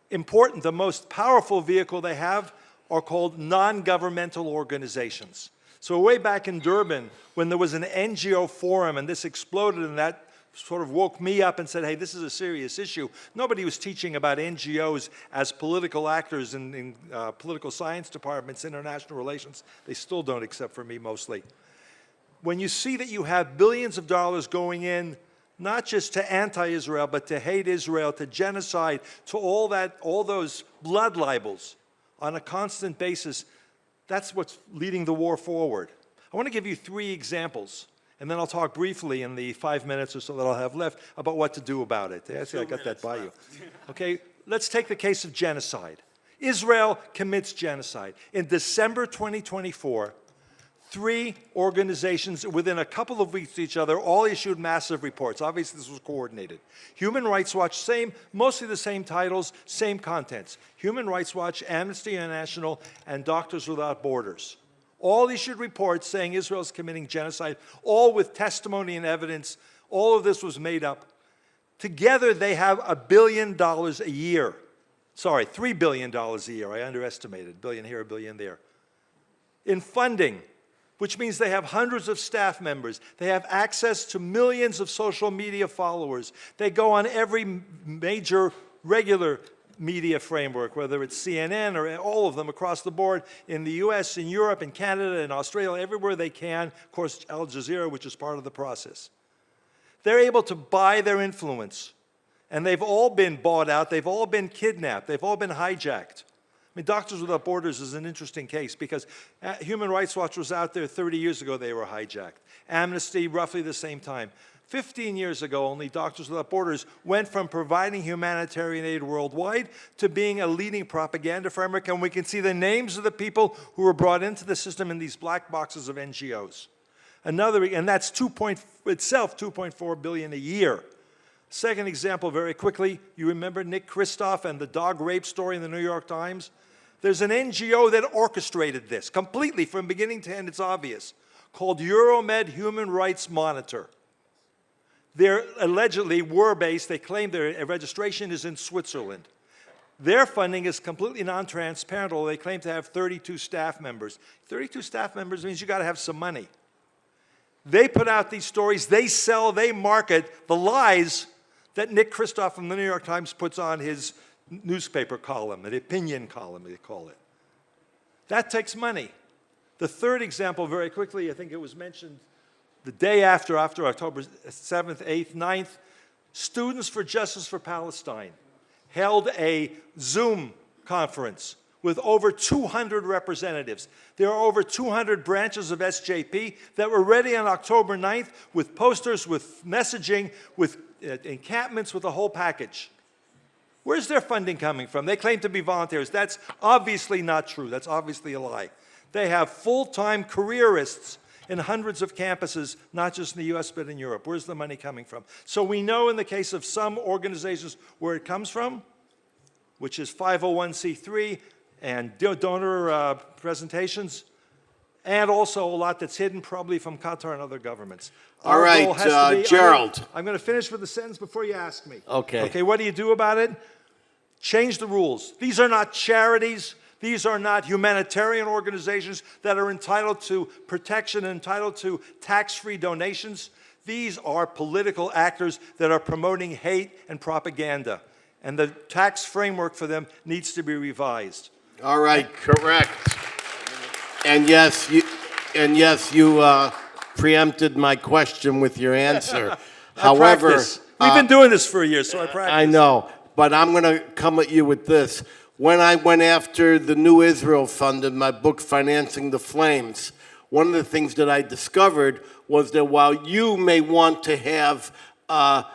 important, the most powerful vehicle they have are called non-governmental organizations. So way back in Durban, when there was an NGO forum, and this exploded in that sort of woke me up and said, hey, this is a serious issue. Nobody was teaching about NGOs as political actors in political science departments, international relations. They still don't, except for me mostly. When you see that you have billions of dollars going in, not just to anti-Israel, but to hate Israel, to genocide, to all those blood libels on a constant basis, that's what's leading the war forward. I want to give you 3 examples, and then I'll talk briefly in the 5 minutes or so that I'll have left about what to do about it. Actually, I got that by you. Okay, let's take the case of genocide. Israel commits genocide. In December 2024, 3 organizations within a couple of weeks of each other all issued massive reports. Obviously, this was coordinated. Human Rights Watch, mostly the same titles, same contents. Human Rights Watch, Amnesty International, and Doctors Without Borders. All issued reports saying Israel is committing genocide, all with testimony and evidence. All of this was made up. Together, they have $1 billion a year. Sorry, $3 billion a year. I underestimated. $1 billion here, $1 billion there. In funding, which means they have hundreds of staff members. They have access to millions of social media followers. They go on every major regular media framework, whether it's CNN or all of them across the board in the US, in Europe, in Canada, in Australia, everywhere they can. Of course, Al Jazeera, which is part of the process. They're able to buy their influence. And they've all been bought out. They've all been kidnapped. They've all been hijacked. I mean, Doctors Without Borders is an interesting case because Human Rights Watch was out there 30 years ago, they were hijacked. Amnesty, roughly the same time. 15 years ago, only Doctors Without Borders went from providing humanitarian aid worldwide to being a leading propaganda framework, and we can see the names of the people who were brought into the system in these black boxes of NGOs. And that's itself $2.4 billion a year. Second example, very quickly, you remember Nick Kristof and the dog rape story in the New York Times? There's an NGO that orchestrated this completely from beginning to end, it's obvious, called Euromed Human Rights Monitor. They allegedly were based, they claim their registration is in Switzerland. Their funding is completely non-transparent, although they claim to have 32 staff members. 32 staff members means you got to have some money. They put out these stories, they sell, they market the lies that Nick Kristof from the New York Times puts on his newspaper column, an opinion column, they call it. That takes money. The third example, very quickly, I think it was mentioned the day after October 7th, 8th, 9th, Students for Justice for Palestine held a Zoom conference with over 200 representatives. There are over 200 branches of SJP that were ready on October 9th with posters, with messaging, with encampments, with the whole package. Where's their funding coming from? They claim to be volunteers. That's obviously not true. That's obviously a lie. They have full-time careerists in hundreds of campuses, not just in the US, but in Europe. Where's the money coming from? So we know in the case of some organizations where it comes from, which is 501c3 and donor presentations, and also a lot that's hidden probably from Qatar and other governments. All right, Gerald. I'm going to finish with the sentence before you ask me. Okay. Okay, what do you do about it? Change the rules. These are not charities. These are not humanitarian organizations that are entitled to protection and entitled to tax-free donations. These are political actors that are promoting hate and propaganda. And the tax framework for them needs to be revised. All right, correct. And yes, you preempted my question with your answer. However, we've been doing this for a year, so I practice. I know, but I'm going to come at you with this. When I went after the New Israel Fund in my book, Financing the Flames, one of the things that I discovered was that while you may want to have a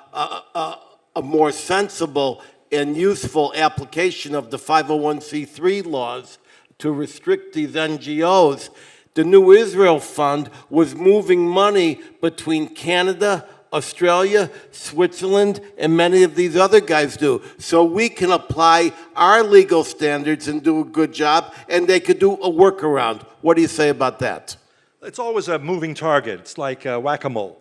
more sensible and useful application of the 501c3 laws to restrict these NGOs, the New Israel Fund was moving money between Canada, Australia, Switzerland, and many of these other guys do. So we can apply our legal standards and do a good job, and they could do a workaround. What do you say about that? It's always a moving target. It's like whack-a-mole.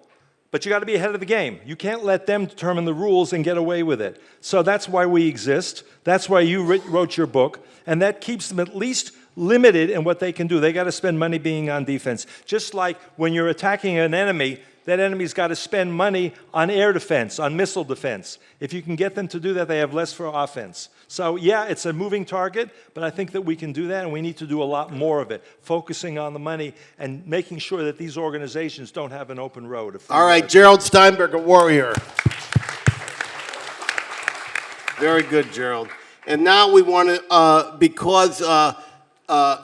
But you got to be ahead of the game. You can't let them determine the rules and get away with it. So that's why we exist. That's why you wrote your book. And that keeps them at least limited in what they can do. They got to spend money being on defense. Just like when you're attacking an enemy, that enemy's got to spend money on air defense, on missile defense. If you can get them to do that, they have less for offense. So yeah, it's a moving target, but I think that we can do that, and we need to do a lot more of it, focusing on the money and making sure that these organizations don't have an open road. All right, Gerald Steinberg, a warrior. Very good, Gerald. And now we want to, because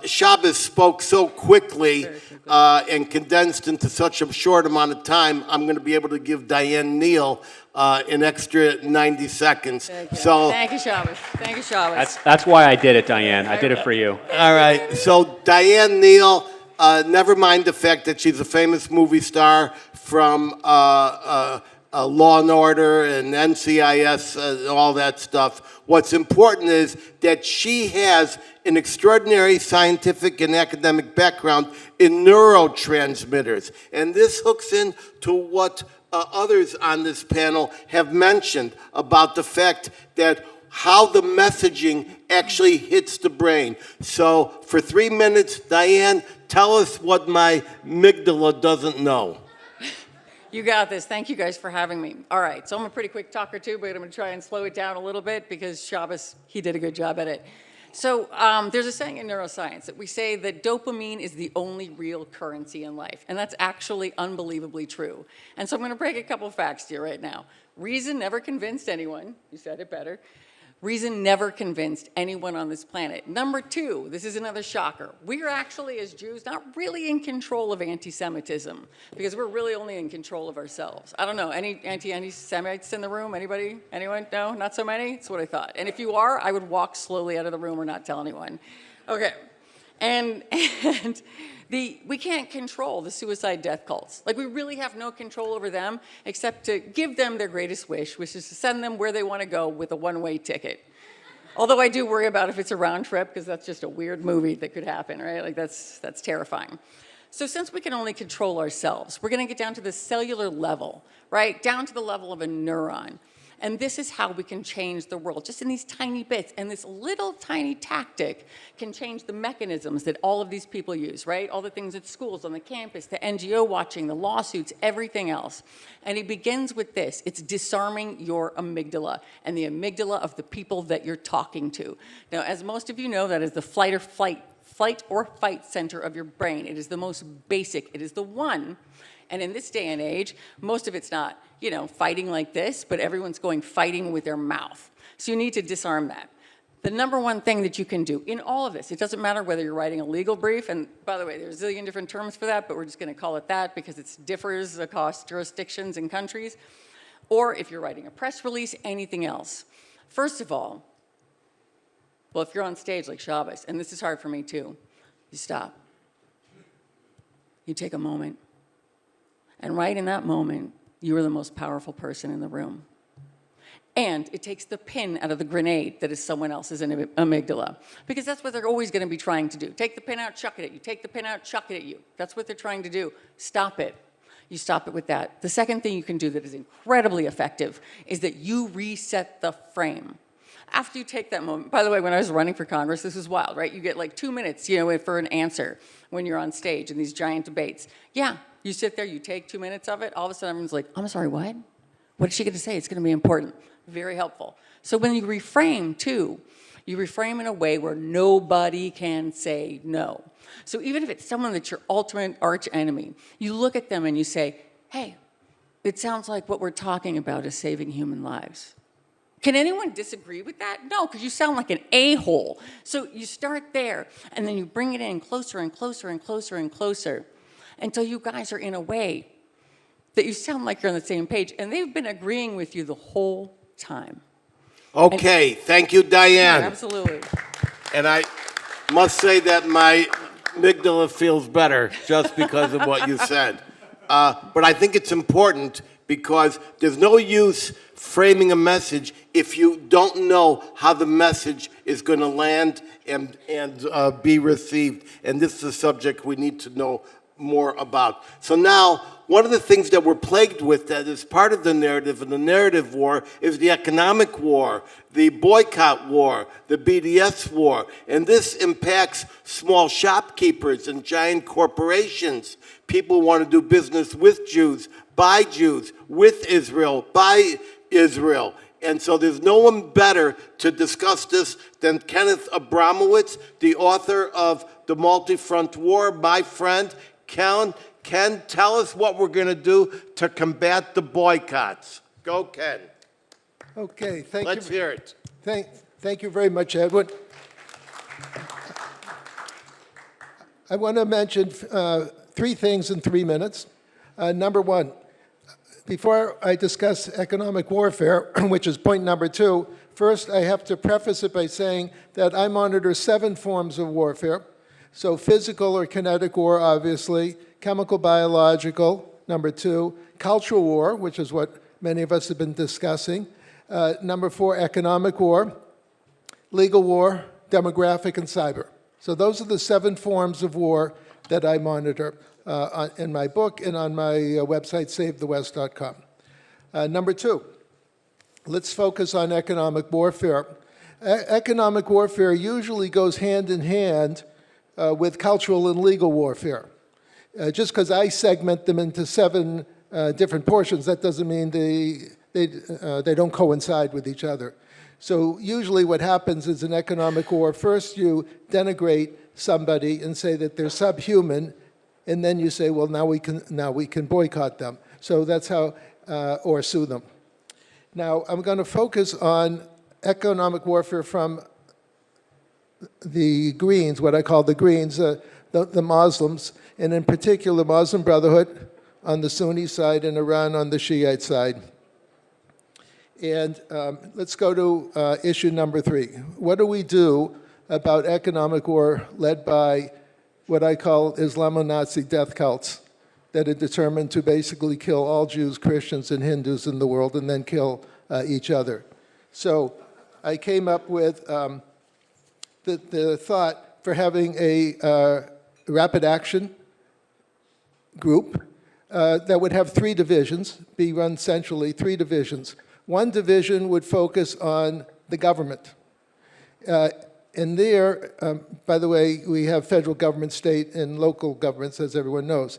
Shabbos spoke so quickly and condensed into such a short amount of time, I'm going to be able to give Diane Neal an extra 90 seconds. So, Thank you, Shabbos. Thank you, Shabbos. That's why I did it, Diane. I did it for you. all right. So Diane Neal, never mind the fact that she's a famous movie star from Law and Order and NCIS and all that stuff. What's important is that she has an extraordinary scientific and academic background in neurotransmitters. And this hooks into what others on this panel have mentioned about the fact that how the messaging actually hits the brain. So for 3 minutes, Diane, tell us what my amygdala doesn't know. You got this. Thank you guys for having me. All right, so I'm a pretty quick talker too, but I'm going to try and slow it down a little bit because Shabbos, he did a good job at it. So there's a saying in neuroscience that we say that dopamine is the only real currency in life, and that's actually unbelievably true. And so I'm going to break a couple facts to you right now. Reason never convinced anyone. You said it better. Reason never convinced anyone on this planet. Number two, this is another shocker. We are actually, as Jews, not really in control of anti-Semitism because we're really only in control of ourselves. I don't know, any anti-Semites in the room? Anybody? Anyone? No? Not so many? That's what I thought. And if you are, I would walk slowly out of the room or not tell anyone. Okay. And we can't control the suicide death cults. Like, we really have no control over them except to give them their greatest wish, which is to send them where they want to go with a one-way ticket. Although I do worry about if it's a round trip, because that's just a weird movie that could happen, right? Like, that's terrifying. So since we can only control ourselves, we're going to get down to the cellular level, right? Down to the level of a neuron. And this is how we can change the world, just in these tiny bits. And this little tiny tactic can change the mechanisms that all of these people use, right? All the things at schools, on the campus, the NGO watching, the lawsuits, everything else. And it begins with this. It's disarming your amygdala and the amygdala of the people that you're talking to. Now, as most of you know, that is the flight or fight center of your brain. It is the most basic. It is the one. And in this day and age, most of it's not, fighting like this, but everyone's going fighting with their mouth. So you need to disarm that. The number one thing that you can do in all of this, it doesn't matter whether you're writing a legal brief, and by the way, there's a zillion different terms for that, but we're just going to call it that because it differs across jurisdictions and countries, or if you're writing a press release, anything else. First of all, well, if you're on stage like Shabbos, and this is hard for me too, you stop. You take a moment. And right in that moment, you are the most powerful person in the room. And it takes the pin out of the grenade that is someone else's amygdala. Because that's what they're always going to be trying to do. Take the pin out, chuck it at you. Take the pin out, chuck it at you. That's what they're trying to do. Stop it. You stop it with that. The second thing you can do that is incredibly effective is that you reset the frame. After you take that moment, by the way, when I was running for Congress, this was wild, right? You get like 2 minutes, for an answer when you're on stage in these giant debates. Yeah. You sit there, you take 2 minutes of it, all of a sudden everyone's like, I'm sorry, what? What is she going to say? It's going to be important. Very helpful. So when you reframe, too, you reframe in a way where nobody can say no. So even if it's someone that's your ultimate arch enemy, you look at them and you say, hey, it sounds like what we're talking about is saving human lives. Can anyone disagree with that? No, because you sound like an a-hole. So you start there, and then you bring it in closer and closer and closer and closer, until you guys are in a way that you sound like you're on the same page. And they've been agreeing with you the whole time. Okay, thank you, Diane. Absolutely. And I must say that my amygdala feels better just because of what you said. But I think it's important because there's no use framing a message if you don't know how the message is going to land and be received. And this is a subject we need to know more about. So now, one of the things that we're plagued with that is part of the narrative, and the narrative war, is the economic war, the boycott war, the BDS war. And this impacts small shopkeepers and giant corporations. People want to do business with Jews, by Jews, with Israel, by Israel. And so there's no one better to discuss this than Kenneth Abramowitz, the author of The Multi-Front War, my friend. Ken, tell us what we're going to do to combat the boycotts. Go, Ken. Okay, thank you. Let's hear it. Thank you very much, Edwin. I want to mention three things in 3 minutes. Number one, before I discuss economic warfare, which is point number two, first I have to preface it by saying that I monitor 7 forms of warfare. So physical or kinetic war, obviously, chemical, biological, number 2, cultural war, which is what many of us have been discussing, number 4, economic war, legal war, demographic, and cyber. So those are the 7 forms of war that I monitor in my book and on my website, SaveTheWest.com. Number 2, let's focus on economic warfare. Economic warfare usually goes hand in hand with cultural and legal warfare. Just because I segment them into 7 different portions, that doesn't mean they don't coincide with each other. So usually what happens is in economic war, first you denigrate somebody and say that they're subhuman, and then you say, well, now we can boycott them. So that's how, or sue them. Now, I'm going to focus on economic warfare from the Greens, what I call the Greens, the Muslims, and in particular Muslim Brotherhood on the Sunni side and Iran on the Shiite side. And let's go to issue number 3. What do we do about economic war led by what I call Islamo-Nazi death cults that are determined to basically kill all Jews, Christians, and Hindus in the world and then kill each other? So I came up with the thought for having a rapid action group that would have 3 divisions, be run centrally, 3 divisions. One division would focus on the government. And there, by the way, we have federal government, state, and local governments, as everyone knows.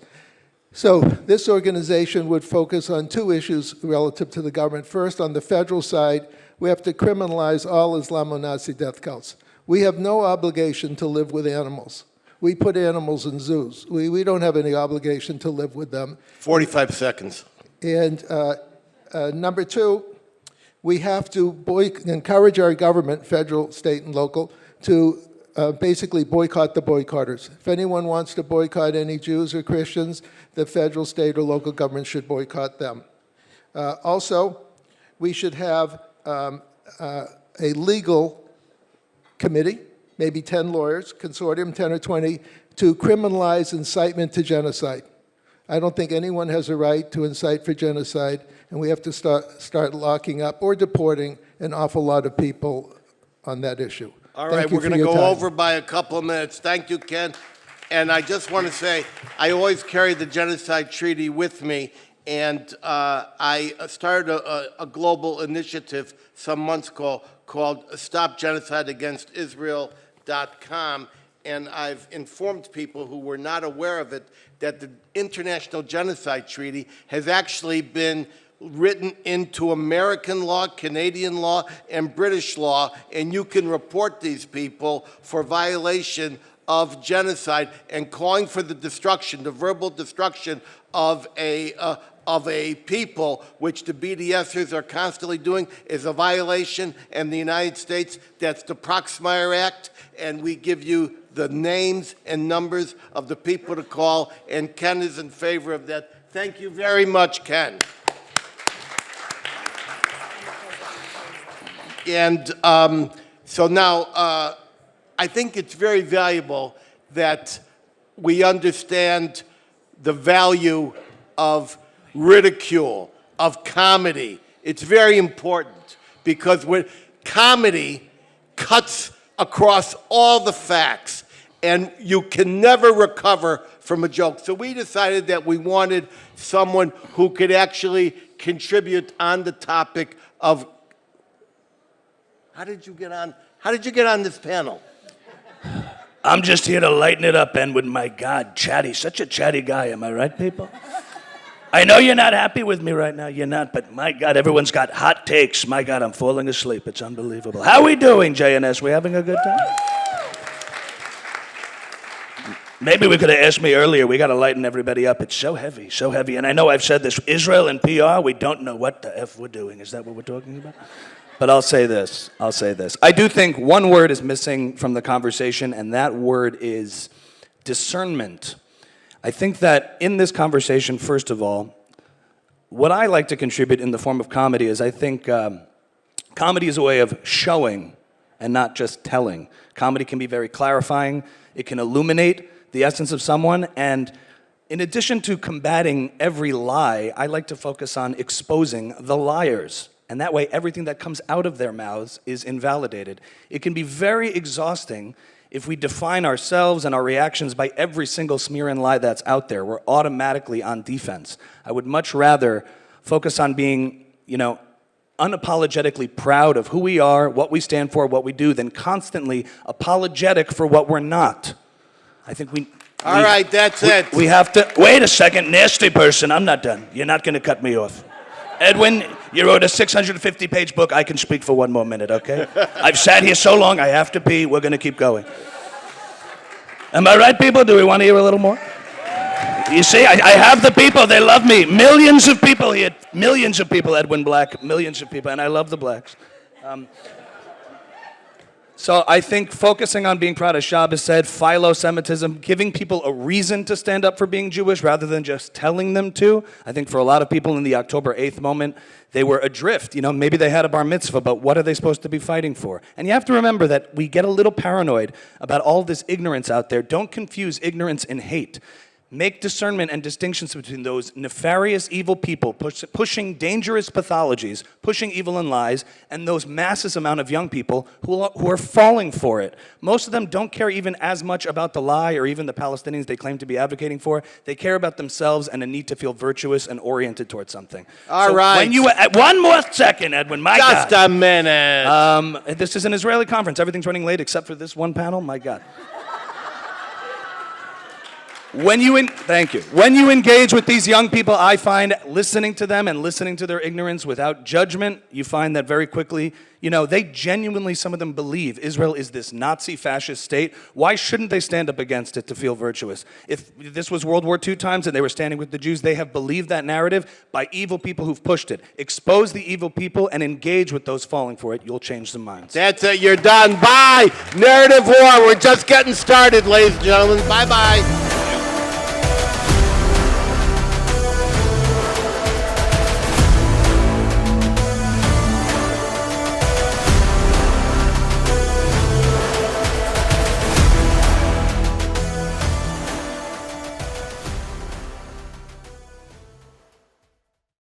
So this organization would focus on 2 issues relative to the government. First, on the federal side, we have to criminalize all Islamo-Nazi death cults. We have no obligation to live with animals. We put animals in zoos. We don't have any obligation to live with them. 45 seconds. And number 2, we have to encourage our government, federal, state, and local, to basically boycott the boycotters. If anyone wants to boycott any Jews or Christians, the federal, state, or local government should boycott them. Also, we should have a legal committee, maybe 10 lawyers, consortium, 10 or 20, to criminalize incitement to genocide. I don't think anyone has a right to incite for genocide, and we have to start locking up or deporting an awful lot of people on that issue. All right, we're going to go over by a couple of minutes. Thank you, Ken. And I just want to say, I always carry the Genocide Treaty with me, and I started a global initiative some months ago called Stop Genocide Against Israel.com, and I've informed people who were not aware of it that the International Genocide Treaty has actually been written into American law, Canadian law, and British law, and you can report these people for violation of genocide and calling for the destruction, the verbal destruction of a people, which the BDSers are constantly doing, is a violation. And the United States, that's the Proxmire Act, and we give you the names and numbers of the people to call, and Ken is in favor of that. Thank you very much, Ken. And so now, I think it's very valuable that we understand the value of ridicule, of comedy. It's very important because comedy cuts across all the facts, and you can never recover from a joke. So we decided that we wanted someone who could actually contribute on the topic of, how did you get on this panel? I'm just here to lighten it up, and with my God, chatty, such a chatty guy, am I right, people? I know you're not happy with me right now, you're not, but my God, everyone's got hot takes. My God, I'm falling asleep, it's unbelievable. How we doing, JNS? We having a good time? Maybe we could have asked me earlier, we gotta lighten everybody up. It's so heavy, and I know I've said this, Israel and PR, we don't know what the F we're doing. Is that what we're talking about? But I'll say this. I do think one word is missing from the conversation, and that word is discernment. I think that in this conversation, first of all, what I like to contribute in the form of comedy is I think comedy is a way of showing and not just telling. Comedy can be very clarifying. It can illuminate the essence of someone, and in addition to combating every lie, I like to focus on exposing the liars. And that way, everything that comes out of their mouths is invalidated. It can be very exhausting if we define ourselves and our reactions by every single smear and lie that's out there. We're automatically on defense. I would much rather focus on being, unapologetically proud of who we are, what we stand for, what we do, than constantly apologetic for what we're not. I think All right, that's it. We have to, wait a second, nasty person, I'm not done. You're not gonna cut me off. Edwin, you wrote a 650-page book. I can speak for one more minute, okay? I've sat here so long, I have to pee. We're going to keep going. Am I right, people? Do we want to hear a little more? You see, I have the people. They love me. Millions of people here. Millions of people, Edwin Black. Millions of people. And I love the blacks. So I think focusing on being proud, as Shabbos said, philo-Semitism, giving people a reason to stand up for being Jewish rather than just telling them to. I think for a lot of people in the October 8th moment, they were adrift. Maybe they had a bar mitzvah, but what are they supposed to be fighting for? And you have to remember that we get a little paranoid about all this ignorance out there. Don't confuse ignorance and hate. Make discernment and distinctions between those nefarious, evil people pushing dangerous pathologies, pushing evil and lies, and those massive amount of young people who are falling for it. Most of them don't care even as much about the lie or even the Palestinians they claim to be advocating for. They care about themselves and a need to feel virtuous and oriented towards something. All right. One more second, Edwin, my God. Just a minute. This is an Israeli conference. Everything's running late except for this one panel. My God. Thank you. When you engage with these young people, I find listening to them and listening to their ignorance without judgment, you find that very quickly, they genuinely, some of them believe Israel is this Nazi fascist state. Why shouldn't they stand up against it to feel virtuous? If this was World War II times and they were standing with the Jews, they have believed that narrative by evil people who've pushed it. Expose the evil people and engage with those falling for it. You'll change some minds. That's it. You're done. Bye. Narrative war. We're just getting started, ladies and gentlemen. Bye-bye.